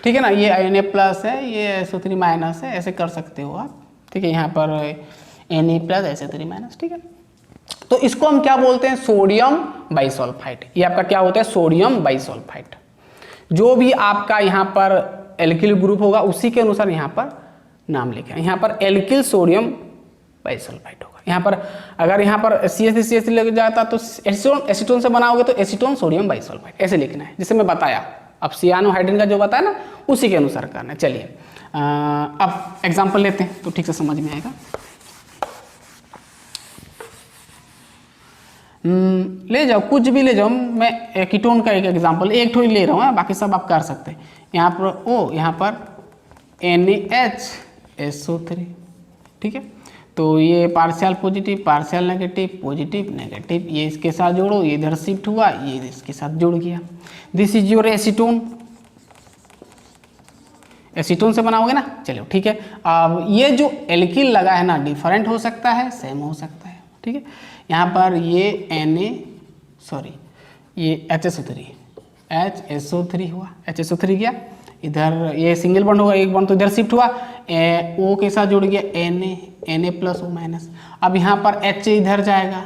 ठीक है ना, ये Na प्लस है, ये SO3 माइनस है, ऐसे कर सकते हो आप। ठीक है, यहाँ पर Na प्लस SO3 माइनस। ठीक है, तो इसको हम क्या बोलते हैं, सोडियम बाइसल्फाइड। ये आपका क्या होता है, सोडियम बाइसल्फाइड। जो भी आपका यहाँ पर एल्किल ग्रुप होगा उसी के अनुसार यहाँ पर नाम लिखें। यहाँ पर एल्किल सोडियम बाइसल्फाइड होगा। यहाँ पर अगर यहाँ पर CH3 लग जाता तो एसीटोन से बनाओगे तो एसीटोन सोडियम बाइसल्फाइड ऐसे लिखना है, जिसे मैं बताया। अब सियानो हाइड्रोजन का जो बताया ना उसी के अनुसार करना है। चलिए अब एग्जाम्पल लेते हैं तो ठीक से समझ में आएगा। ले जाओ, कुछ भी ले जाओ, मैं कीटोन का एक एग्जाम्पल एक ठो ही ले रहा हूँ, बाकी सब आप कर सकते हैं। यहाँ पर O, यहाँ पर NaHSO3। ठीक है, तो ये partial positive, partial negative, positive negative, ये इसके साथ जोड़ो, ये इधर शिफ्ट हुआ, ये इसके साथ जुड़ गया। This is your acetone. Acetone से बनाओगे ना, चलो ठीक है। अब ये जो एल्किल लगा है ना, डिफरेंट हो सकता है, सेम हो सकता है। ठीक है, यहाँ पर ये ये HSO3 हुआ, HSO3 गया इधर, ये सिंगल बॉन्ड होगा, एक बॉन्ड तो इधर शिफ्ट हुआ, O के साथ जुड़ गया Na प्लस O माइनस। अब यहाँ पर H इधर जाएगा,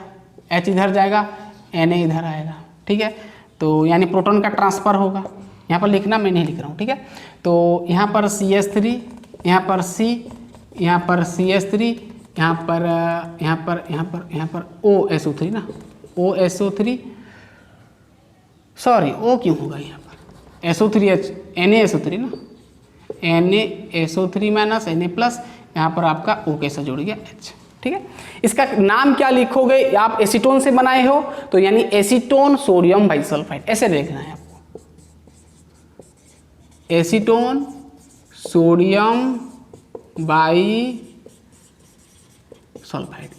H इधर जाएगा, Na इधर आएगा। ठीक है, तो यानी प्रोटॉन का ट्रांसफर होगा। यहाँ पर लिखना, मैं नहीं लिख रहा हूँ। ठीक है, तो यहाँ पर CH3, यहाँ पर C, यहाँ पर CH3, यहाँ पर OSO3 ना, OSO3, सॉरी O क्यों होगा यहाँ पर, SO3H, NaSO3 ना, NaSO3 माइनस Na प्लस, यहाँ पर आपका O के साथ जुड़ गया H। ठीक है, इसका नाम क्या लिखोगे, आप एसीटोन से बनाए हो तो यानी एसीटोन सोडियम बाइसल्फाइड ऐसे लिखना है आपको, एसीटोन सोडियम बाइसल्फाइड,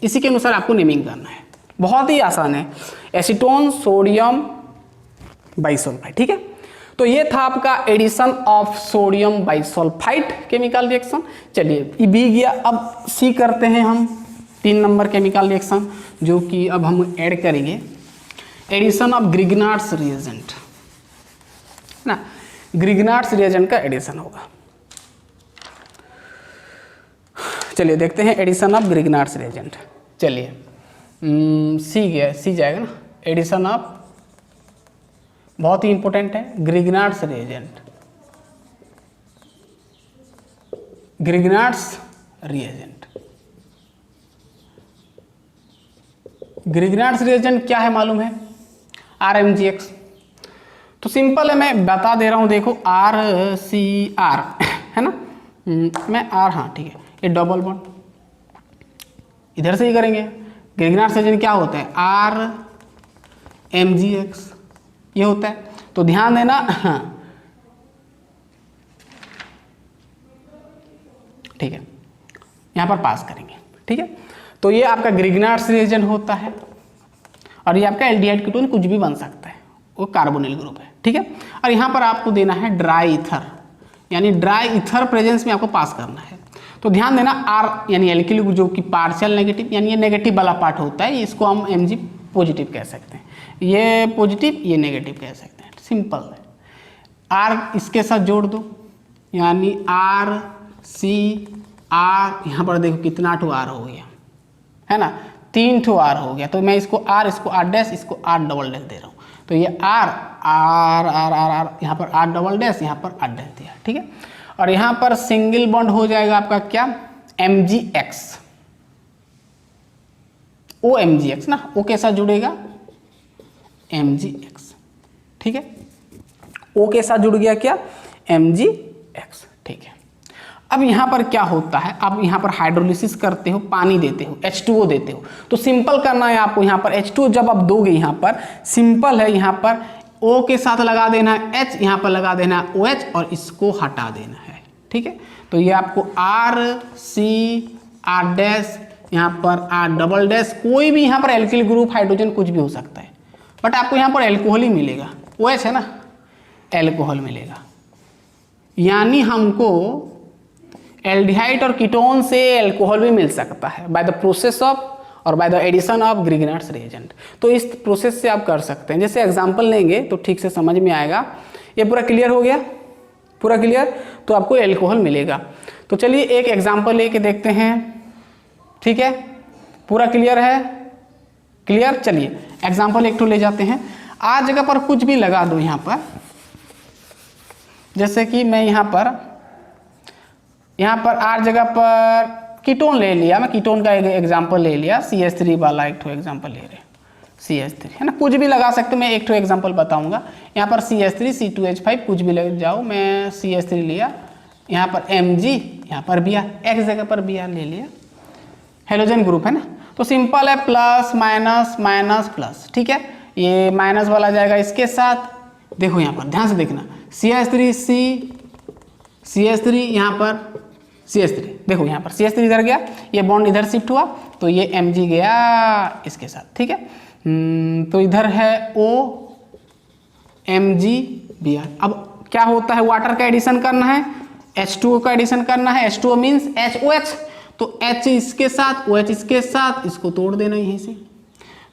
इसी के अनुसार आपको नेमिंग करना है। बहुत ही आसान है, एसीटोन सोडियम बाइसल्फाइड। ठीक है, तो ये था आपका addition of sodium bisulphide chemical reaction. चलिए बी गया, अब सी करते हैं हम 3 नंबर केमिकल रिएक्शन, जो कि अब हम ऐड करेंगे एडिशन ऑफ ग्रिग्नार्ड्स रिएजेंट ना, ग्रिग्नार्ड्स रिएजेंट का एडिशन होगा। चलिए देखते हैं एडिशन ऑफ ग्रिग्नार्ड्स रिएजेंट। चलिए सी गया, सी जाएगा ना, एडिशन ऑफ, बहुत ही इंपॉर्टेंट है, Grignard's reagent, Grignard's reagent. Grignard's reagent क्या है मालूम है, RMgX। तो सिंपल है, मैं बता दे रहा हूं, देखो RCr है ना, मैं R, हाँ ठीक है, ये डबल बॉन्ड इधर से ही करेंगे। ग्रिग्नार्ड्स रिएजेंट क्या होता है, RMgX ये होता है। तो ध्यान देना, ठीक है, यहां पर पास करेंगे। ठीक है, तो ये आपका ग्रिग्नार्ड्स रिएजेंट होता है, और ये आपका एल्डिहाइड कीटोन कुछ भी बन सकता है, वो कार्बोनिल ग्रुप है। ठीक है, और यहां पर आपको देना है ड्राई ईथर, यानी ड्राई ईथर प्रेजेंस में आपको पास करना है। तो ध्यान देना, R यानी एल्किल जो कि पार्शियल नेगेटिव, यानी ये नेगेटिव वाला पार्ट होता है, इसको हम Mg पॉजिटिव कह सकते हैं, ये पॉजिटिव ये नेगेटिव कह सकते हैं। सिंपल है, R इसके साथ जोड़ दो, यानी RCr, यहाँ पर देखो कितना ठो R हो गया है ना, 3 ठो R हो गया। तो मैं इसको R, इसको R डैश, इसको R डबल डैश दे रहा हूँ। तो ये R यहाँ पर R डबल डैश, यहाँ पर R डैश दिया। ठीक है, और यहाँ पर सिंगल बॉन्ड हो जाएगा आपका क्या, MgX, OMgX ना, O के साथ जुड़ेगा MgX। ठीक है, O के साथ जुड़ गया क्या, MgX। ठीक है, अब यहाँ पर क्या होता है, आप यहाँ पर हाइड्रोलिसिस करते हो, पानी देते हो, H2O देते हो। तो सिंपल करना है आपको, यहाँ पर H2O जब आप दोगे, यहाँ पर सिंपल है, यहाँ पर O के साथ लगा देना है H, यहाँ पर लगा देना है OH, और इसको हटा देना है। ठीक है, तो ये आपको RCO R डैश, यहाँ पर R डबल डैश, कोई भी यहाँ पर एल्किल ग्रुप हाइड्रोजन कुछ भी हो सकता है, बट आपको यहाँ पर एल्कोहल ही मिलेगा। OH है ना, एल्कोहल मिलेगा। यानी हमको एल्डिहाइड और कीटोन से एल्कोहल भी मिल सकता है बाय द प्रोसेस ऑफ और by the addition of Grignard's reagent. तो इस प्रोसेस से आप कर सकते हैं। जैसे एग्जांपल लेंगे तो ठीक से समझ में आएगा। ये पूरा क्लियर हो गया, पूरा क्लियर, तो आपको एल्कोहल मिलेगा। तो चलिए एक एग्जांपल लेके देखते हैं, ठीक है, पूरा क्लियर है, क्लियर। चलिए एग्जांपल एक तो ले जाते हैं। आज जगह पर कुछ भी लगा दो यहाँ पर, जैसे कि मैं यहाँ पर आर जगह पर कीटोन ले लिया, मैं कीटोन का एक एग्जांपल ले लिया, CH3 वाला एक ठो एग्जांपल ले रहे, CH3 है ना, कुछ भी लगा सकते हो। मैं एक ठो एग्जांपल बताऊंगा। यहाँ पर CH3 C2H5 कुछ भी लग जाओ, मैं CH3 लिया, यहाँ पर Mg, यहाँ पर Br, X जगह पर Br ले लिया, हेलोजन ग्रुप है ना। तो सिंपल है, प्लस माइनस माइनस प्लस, ठीक है। ये माइनस वाला जाएगा इसके साथ, देखो यहाँ पर ध्यान से देखना, CH3 यहाँ पर CH3, देखो यहाँ पर CH3 इधर गया, ये बॉन्ड इधर शिफ्ट हुआ, तो ये Mg गया इसके साथ, ठीक है। तो इधर है O Mg Br। अब क्या होता है, वाटर का एडिशन करना है, H2O का एडिशन करना है। H2O मीन्स HOH, तो H इसके साथ, OH इसके साथ, इसको तोड़ देना यहीं से।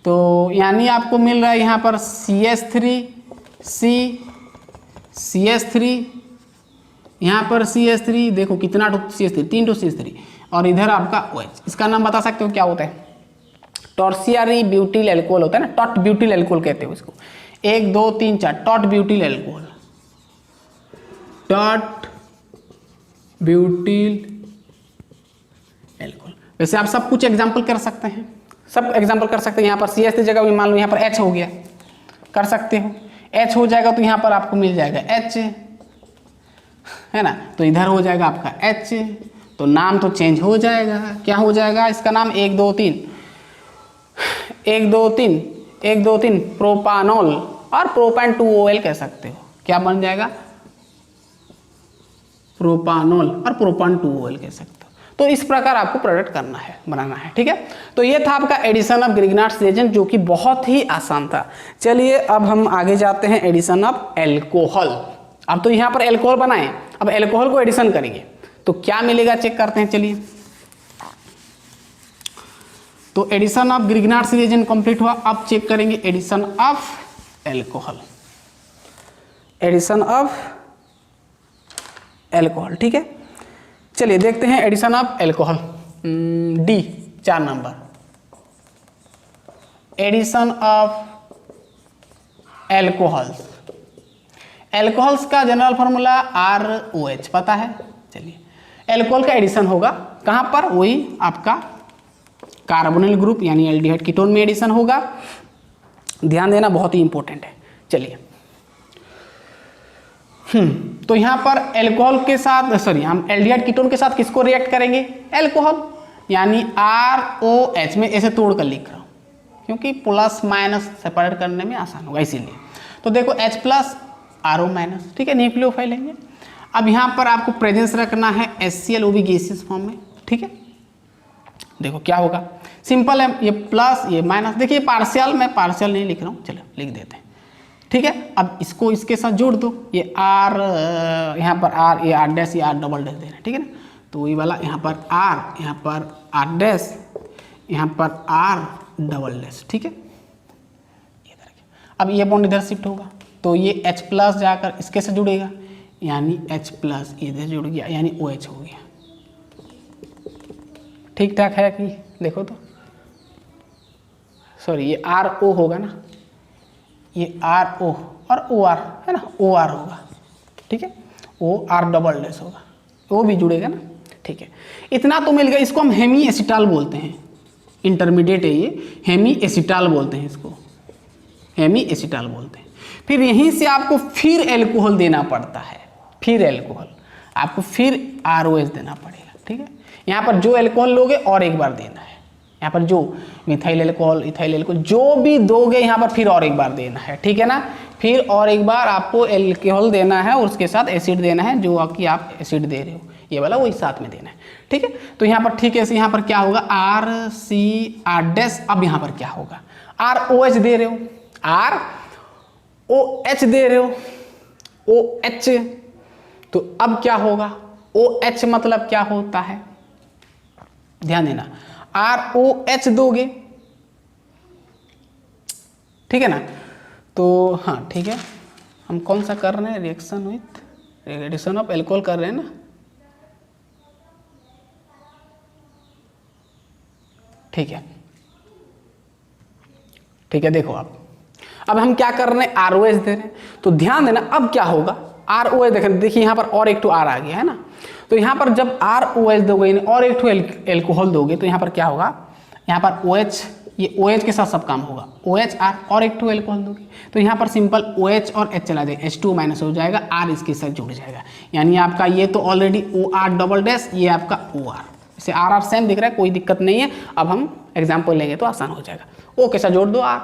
तो यानी आपको मिल रहा है यहाँ पर CH3, यहाँ पर CH3, देखो कितना CH3, 3 CH3, और इधर आपका OH। इसका नाम बता सकते हो क्या होता है, टॉर्सियरी ब्यूटिल एल्कोहल होता है ना, टॉट ब्यूटिल एल्कोहल कहते हो इसको। 1 2 3 4 taught butyl alcohol, taught butyl alcohol. वैसे आप सब कुछ एग्जाम्पल कर सकते हैं, सब एग्जाम्पल कर सकते हैं। यहाँ पर CH3 जगह भी मान लो यहाँ पर H हो गया, कर सकते हो। H हो जाएगा तो यहाँ पर आपको मिल जाएगा H, है ना, तो इधर हो जाएगा आपका H, तो नाम तो चेंज हो जाएगा। क्या हो जाएगा इसका नाम, 1 2 3 प्रोपानॉल और प्रोपान 2OL कह सकते हो। क्या बन जाएगा, प्रोपानॉल और प्रोपान 2OL कह सकते हो। तो इस प्रकार आपको प्रोडक्ट करना है, बनाना है, ठीक है। तो ये था आपका एडिशन ऑफ ग्रिग्नार्ड्स रिएजेंट, जो कि बहुत ही आसान था। चलिए अब हम आगे जाते हैं, एडिशन ऑफ एल्कोहल। अब तो यहाँ पर एल्कोहल बनाए, अब एल्कोहल को एडिशन करेंगे तो क्या मिलेगा, चेक करते हैं। चलिए, तो addition of Grignard's reagent complete हुआ। अब चेक करेंगे addition of alcohol, addition of alcohol, ठीक है। चलिए देखते हैं addition of alcohol. D 4 number, addition of alcohols. Alcohols का जनरल फॉर्मूला ROH पता है। चलिए, एल्कोहल का एडिशन होगा कहाँ पर, वही आपका कार्बोनिल ग्रुप यानी एल्डिहाइड कीटोन में एडिशन होगा। ध्यान देना, बहुत ही इंपॉर्टेंट है। चलिए, तो यहाँ पर एल्कोहल के साथ, सॉरी, हम एल्डिहाइड कीटोन के साथ किसको रिएक्ट करेंगे, एल्कोहल, यानी ROH में ऐसे तोड़ कर लिख रहा हूँ क्योंकि प्लस माइनस सेपरेट करने में आसान होगा इसीलिए। तो देखो H प्लस RO माइनस, ठीक है, न्यूक्लियोफाइल लेंगे। अब यहाँ पर आपको प्रेजेंस रखना है HCl, वो भी गैसियस फॉर्म में, ठीक है। देखो क्या होगा, सिंपल है, ये प्लस ये माइनस। देखिए पार्शियल, मैं पार्शियल नहीं लिख रहा हूँ, चलो लिख देते हैं, ठीक है। अब इसको इसके साथ जोड़ दो, ये R, यहाँ पर R, ये R डैश, ये R डबल डैश देना, ठीक है ना। तो वही वाला यहाँ पर R, यहाँ पर R डैश, यहाँ पर R डबल डैश, ठीक है। अब ये बॉन्ड इधर शिफ्ट होगा तो ये H प्लस जाकर इसके से जुड़ेगा, यानी H प्लस इधर जुड़ गया, यानी OH हो गया। ठीक ठाक है कि, देखो तो, सॉरी ये RO होगा ना, ये RO और OR है ना, OR होगा, ठीक है, OR डबल डैश होगा, वो भी जुड़ेगा ना, ठीक है। इतना तो मिल गया। इसको हम हेमी एसिटाल बोलते हैं, इंटरमीडिएट है ये, हेमी एसिटाल बोलते हैं इसको, हेमी एसिटाल बोलते हैं। फिर यहीं से आपको फिर एल्कोहल देना पड़ता है, फिर एल्कोहल आपको फिर ROH देना पड़ेगा, ठीक है। यहाँ पर जो एल्कोहल लोगे और एक बार देना है, यहाँ पर जो मिथाइल एल्कोहल, इथाइल एल्कोहल जो भी दोगे यहाँ पर फिर और एक बार देना है, ठीक है ना। फिर और एक बार आपको एल्कोहल देना है और उसके साथ एसिड देना है, जो कि आप एसिड दे रहे हो। ये वाला वही साथ में देना है, ठीक है। तो यहाँ पर ठीक है, यहाँ पर क्या होगा RCR डैश। अब यहाँ पर क्या होगा, ROH दे रहे हो, ROH दे रहे हो, OH, तो अब क्या होगा, OH मतलब क्या होता है, ध्यान देना, ROH दोगे, ठीक है ना। तो हाँ ठीक है, हम कौन सा कर रहे हैं, reaction with addition of alcohol कर रहे हैं ना, ठीक है, ठीक है। देखो अब हम क्या कर रहे हैं, ROH दे रहे हैं, तो ध्यान देना अब क्या होगा, ROH देखिए यहाँ पर और एक आ गया है ना, तो यहाँ पर जब ROH दोगे और एक एल्कोहल दोगे तो यहाँ पर क्या होगा, यहाँ पर OH, ये OH के साथ सब काम होगा, OHR और एक एल्कोहल दोगे तो यहाँ पर सिंपल OH और H चला जाएगा, H2 माइनस हो जाएगा, R इसके साथ जुड़ जाएगा, यानी आपका ये तो ऑलरेडी OR डबल डैश, ये आपका OR, इसे RR सेम दिख रहा है, कोई दिक्कत नहीं है। अब हम एग्जाम्पल लेंगे तो आसान हो जाएगा, O के साथ जोड़ दो R।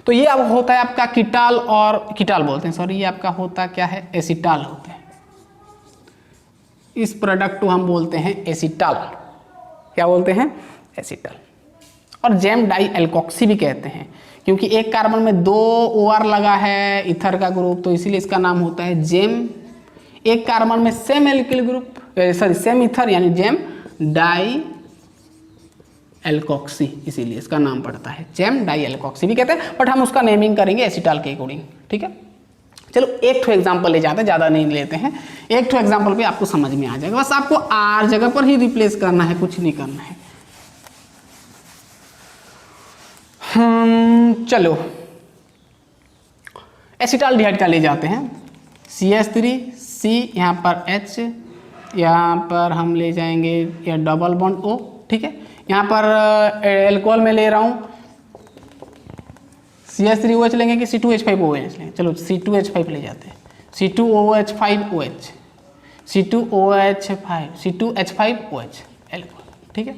तो ये अब होता है आपका कीटाल, और कीटाल बोलते हैं, सॉरी, ये आपका होता क्या है, एसिटाल होता है, इस प्रोडक्ट को हम बोलते हैं एसिटाल, क्या बोलते हैं, एसिटाल। और जेम डाई एल्कोक्सी भी कहते हैं, क्योंकि एक कार्बन में 2 OR लगा है इथर का ग्रुप, तो इसीलिए इसका नाम होता है जेम। एक कार्बन में same alkyl group, sorry same ether, यानी जेम डाई एल्कोक्सी, इसीलिए इसका नाम पड़ता है जेम डाई एल्कोक्सी भी कहते हैं, बट हम उसका नेमिंग करेंगे एसिटाल के अकॉर्डिंग, ठीक है। चलो एक ठो एग्जाम्पल ले जाते हैं, ज़्यादा नहीं लेते हैं, एक ठो एग्जाम्पल पे आपको समझ में आ जाएगा, बस आपको R जगह पर ही रिप्लेस करना है, कुछ नहीं करना है। चलो एसिटाल्डिहाइड का ले जाते हैं, CH3C, यहाँ पर H, यहाँ पर हम ले जाएंगे या डबल बॉन्ड O, ठीक है। यहाँ पर एल्कोहल में ले रहा हूँ CH3OH लेंगे कि C2H5OH लेंगे, चलो C2H5 ले जाते हैं, C2OH5OH, C2OH5OH एल्कोहल, ठीक है,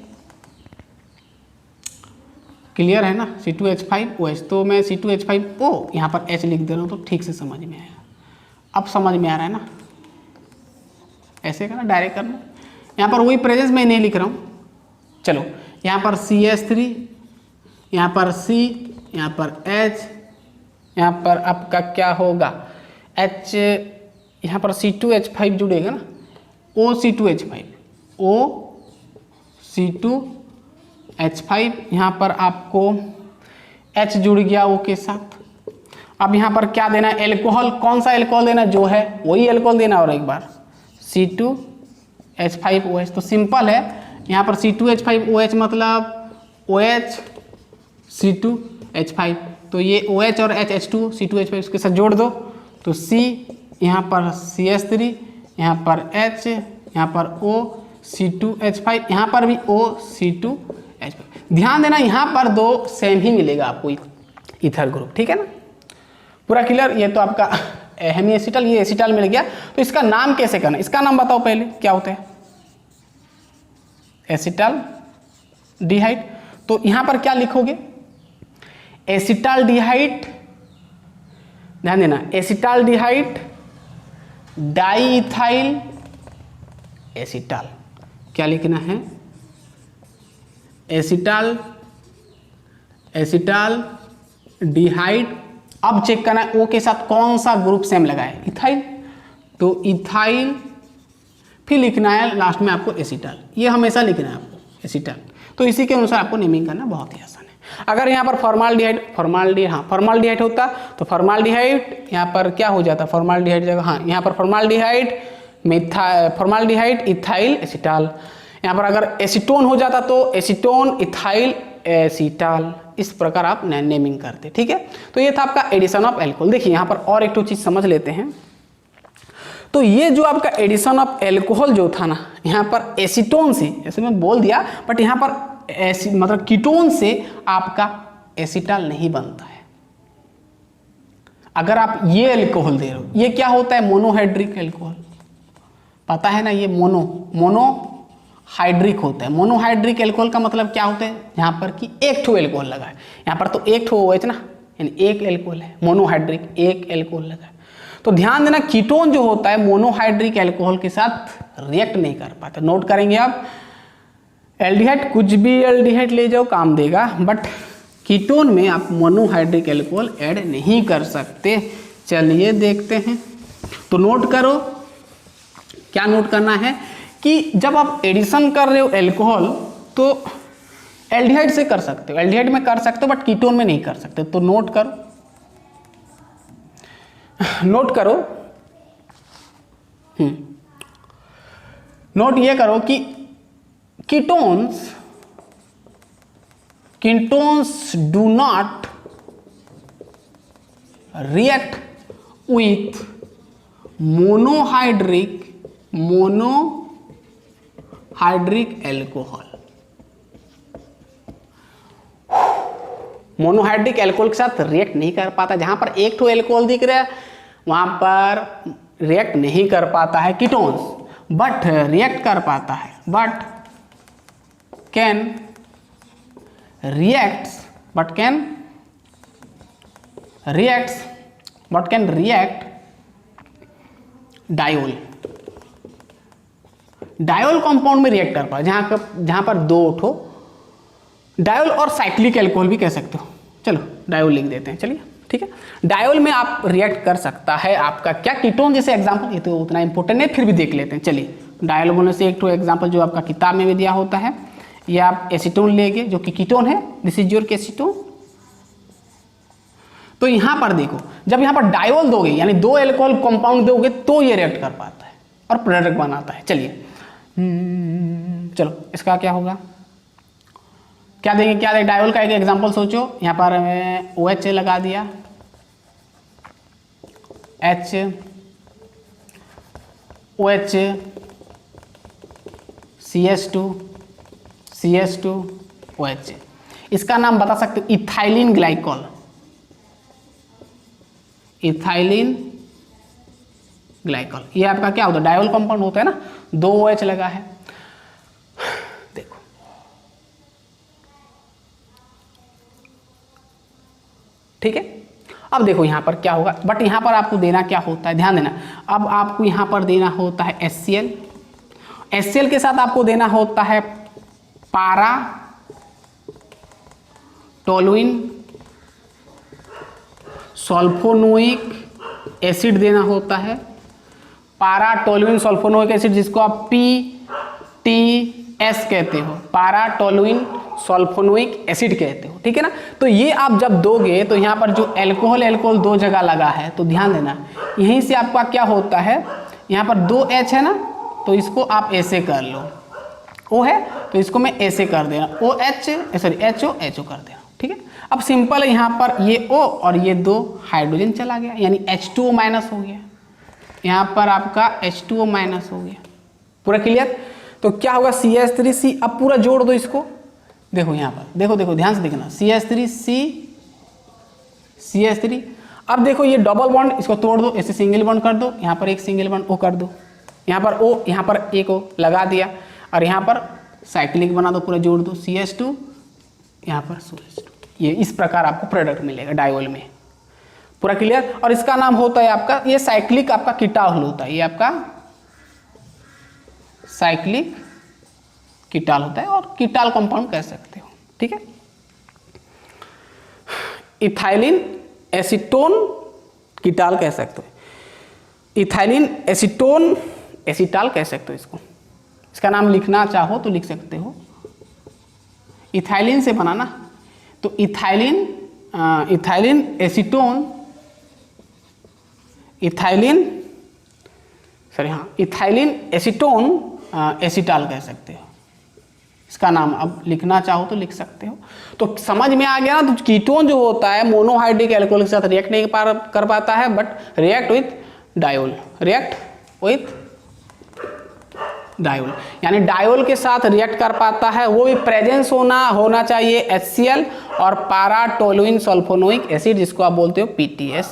क्लियर है ना, C2H5OH, तो मैं C2H5O यहाँ पर H लिख दे रहा हूँ, तो ठीक से समझ में आया, अब समझ में आ रहा है ना, ऐसे करना, डायरेक्ट करना, यहाँ पर वही प्रेजेंस में नहीं लिख रहा हूँ। चलो यहाँ पर CH3, यहाँ पर C, यहाँ पर H, यहाँ पर आपका क्या होगा H, यहाँ पर C2H5 जुड़ेगा ना, OC2H5, OC2H5, यहाँ पर आपको H जुड़ गया O के साथ। अब यहाँ पर क्या देना है, एल्कोहल, कौन सा एल्कोहल देना, जो है वही एल्कोहल देना, और एक बार C2H5OH, तो सिंपल है, यहाँ पर C2H5OH मतलब OH C2H5, तो ये OH और H2 C2H5 इसके साथ जोड़ दो, तो C, यहाँ पर CH3, यहाँ पर H, यहाँ पर O C2H5, यहाँ पर भी O C2H5। ध्यान देना यहाँ पर 2 सेम ही मिलेगा आपको इथर ग्रुप, ठीक है ना, पूरा क्लियर। ये तो आपका हेमी एसिटल, ये एसिटल मिल गया, तो इसका नाम कैसे करना, इसका नाम बताओ पहले क्या होता है, एसिटाल्डिहाइड। तो यहाँ पर क्या लिखोगे, एसिटाल्डिहाइड, ध्यान देना, एसिटाल्डिहाइड डाईइथाइल एसिटाल, क्या लिखना है, एसिटाल्डिहाइड। अब चेक करना है O के साथ कौन सा ग्रुप सेम लगा है, इथाइल, तो इथाइल, फिर लिखना है लास्ट में आपको एसिटाल, ये हमेशा लिखना है आपको एसिटाल, तो इसी के अनुसार आपको नेमिंग करना बहुत ही आसान है। अगर यहाँ पर फॉर्माल्डिहाइड होता तो फॉर्माल्डिहाइड यहाँ पर क्या हो जाता, फॉर्माल्डिहाइड जगह, हाँ यहाँ पर फॉर्माल्डिहाइड इथाइल एसिटाल, यहाँ पर अगर एसीटोन हो जाता तो एसीटोन इथाइल एसिटाल, इस प्रकार आप नेमिंग करते, ठीक है। तो ये था आपका एडिशन ऑफ एल्कोहल। देखिए यहाँ पर और एक चीज समझ लेते हैं, तो ये जो आपका एडिशन ऑफ एल्कोहल जो था ना, यहाँ पर एसीटोन से, जैसे मैं बोल दिया, बट यहाँ पर मतलब कीटोन से आपका एसिटाल नहीं बनता है। अगर आप ये एल्कोहल दे रहे हो, ये क्या होता है, मोनोहाइड्रिक एल्कोहल, पता है ना, ये मोनोहाइड्रिक होता है। मोनोहाइड्रिक एल्कोहल का मतलब क्या होता है, यहाँ पर कि एक ठो एल्कोहल लगा है, यहाँ पर तो एक ठो OH ना, यानी एक एल्कोहल है, मोनोहाइड्रिक एक एल्कोहल लगा है। तो ध्यान देना कीटोन जो होता है मोनोहाइड्रिक एल्कोहल के साथ रिएक्ट नहीं कर पाता। नोट करेंगे आप, एल्डिहाइड कुछ भी एल्डिहाइड ले जाओ काम देगा, बट कीटोन में आप मोनोहाइड्रिक एल्कोहल ऐड नहीं कर सकते। चलिए देखते हैं। तो नोट करो, क्या नोट करना है कि जब आप एडिशन कर रहे हो एल्कोहल तो एल्डिहाइड से कर सकते हो, एल्डिहाइड में कर सकते हो बट कीटोन में नहीं कर सकते। तो नोट करो, नोट करो, नोट ये करो कि ketones do not react with monohydric alcohol. Monohydric alcohol के साथ रिएक्ट नहीं कर पाता। जहां पर एक ठो एल्कोहल दिख रहा है वहां पर रिएक्ट नहीं कर पाता है कीटोन्स, बट रिएक्ट कर पाता है, but can react diol compound में रिएक्ट कर पाए, जहां पर दो ठो डायोल और साइक्लिक एल्कोहल भी कह सकते हो। चलो डायोल लिख देते हैं, चलिए ठीक है। डायोल में आप रिएक्ट कर सकता है आपका क्या कीटोन, जैसे एग्जांपल, ये तो उतना इंपॉर्टेंट नहीं फिर भी देख लेते हैं। चलिए डायोल बोलने से एक ठो एग्जांपल जो आपका किताब में भी दिया होता है, ये आप एसीटोन लेंगे जो कि कीटोन है, दिस इज योर एसीटोन। तो यहां पर देखो, जब यहां पर डायोल दोगे यानी दो एल्कोहल कंपाउंड दोगे तो ये रिएक्ट कर पाता है और प्रोडक्ट बनाता है। चलिए चलो इसका क्या होगा, क्या देंगे, क्या देंगे, डायोल का एक एग्जांपल सोचो। यहां पर OH लगा दिया, OH CS2 OH, इसका नाम बता सकते हो इथाइलिन ग्लाइकॉल, इथाइलिन ग्लाइकॉल। ये आपका क्या होता है, डायोल कंपाउंड होता है ना, दो OH लगा है। देखो ठीक है, अब देखो यहां पर क्या होगा, बट यहां पर आपको देना क्या होता है, ध्यान देना। अब आपको यहां पर देना होता है HCl के साथ आपको देना होता है पारा टोलुइन सल्फोनोइक एसिड देना होता है, पारा टोलुइन सल्फोनोइक एसिड, जिसको आप PTS कहते हो, पारा टोलुइन सल्फोनोइक एसिड कहते हो, ठीक है ना। तो ये आप जब दोगे तो यहाँ पर जो एल्कोहल दो जगह लगा है, तो ध्यान देना यहीं से आपका क्या होता है, यहाँ पर दो H है ना, तो इसको आप ऐसे कर लो, O है तो इसको मैं ऐसे कर देना, HO कर देना, ठीक है। अब सिंपल है, यहाँ पर ये O और ये दो हाइड्रोजन चला गया यानी H2O माइनस हो गया, यहाँ पर आपका H2O माइनस हो गया, पूरा क्लियर। तो क्या होगा CH3C, अब पूरा जोड़ दो इसको, देखो यहाँ पर देखो ध्यान से देखना, CH3 अब देखो ये डबल बॉन्ड, इसको तोड़ दो, ऐसे सिंगल बॉन्ड कर दो, यहाँ पर एक सिंगल बॉन्ड O कर दो, यहाँ पर O, यहाँ पर एक O लगा दिया, और यहाँ पर साइक्लिक बना दो, पूरा जोड़ दो, CH2 यहाँ पर CH2, ये इस प्रकार आपको प्रोडक्ट मिलेगा डायोल में, पूरा क्लियर। और इसका नाम होता है आपका, ये साइक्लिक आपका कीटाल होता है, ये आपका साइक्लिक कीटाल होता है और कीटाल कंपाउंड कह सकते हो, ठीक है। इथाइलिन एसीटोन कीटाल कह सकते हो, इथाइलिन एसीटोन एसीटाल कह सकते हो इसको। इसका नाम लिखना चाहो तो लिख सकते हो, इथाइलिन से बनाना, तो इथाइलिन एसीटोन, इथाइलिन एसीटोन एसीटाल कह सकते हो। इसका नाम अब लिखना चाहो तो लिख सकते हो। तो समझ में आ गया ना, तो कीटोन जो होता है मोनोहाइड्रिक एल्कोहल के साथ रिएक्ट नहीं कर पाता है, बट रिएक्ट विथ डायोल, यानी डायोल के साथ रिएक्ट कर पाता है, वो भी प्रेजेंस होना चाहिए HCl और पारा टोलुइन सल्फोनोइक एसिड, जिसको आप बोलते हो PTS।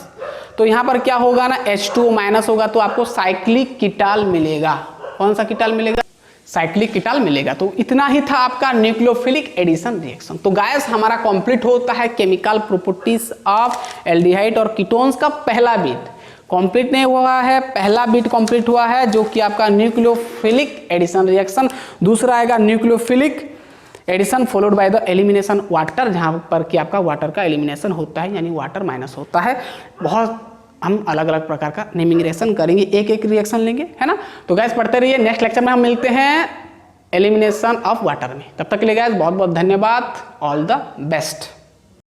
तो यहाँ पर क्या होगा ना, H2O माइनस होगा, तो आपको साइक्लिक कीटाल मिलेगा। कौन सा कीटाल मिलेगा, साइक्लिक कीटाल मिलेगा। तो इतना ही था आपका न्यूक्लियोफिलिक एडिशन रिएक्शन। तो गाइस हमारा कंप्लीट होता है केमिकल प्रॉपर्टीज ऑफ एल्डिहाइड और कीटोन्स का पहला बिट। कंप्लीट नहीं हुआ है, पहला बिट कंप्लीट हुआ है जो कि आपका न्यूक्लियोफिलिक एडिशन रिएक्शन, दूसरा आएगा nucleophilic addition followed by the elimination water, जहां पर कि आपका वाटर का एलिमिनेशन होता है यानी वाटर माइनस होता है। बहुत हम अलग अलग प्रकार का नेमिंग रिएक्शन करेंगे, एक एक रिएक्शन लेंगे, है ना। तो गैस पढ़ते रहिए, नेक्स्ट लेक्चर में हम मिलते हैं एलिमिनेशन ऑफ वाटर में। तब तक के लिए गैस बहुत बहुत धन्यवाद, ऑल द बेस्ट।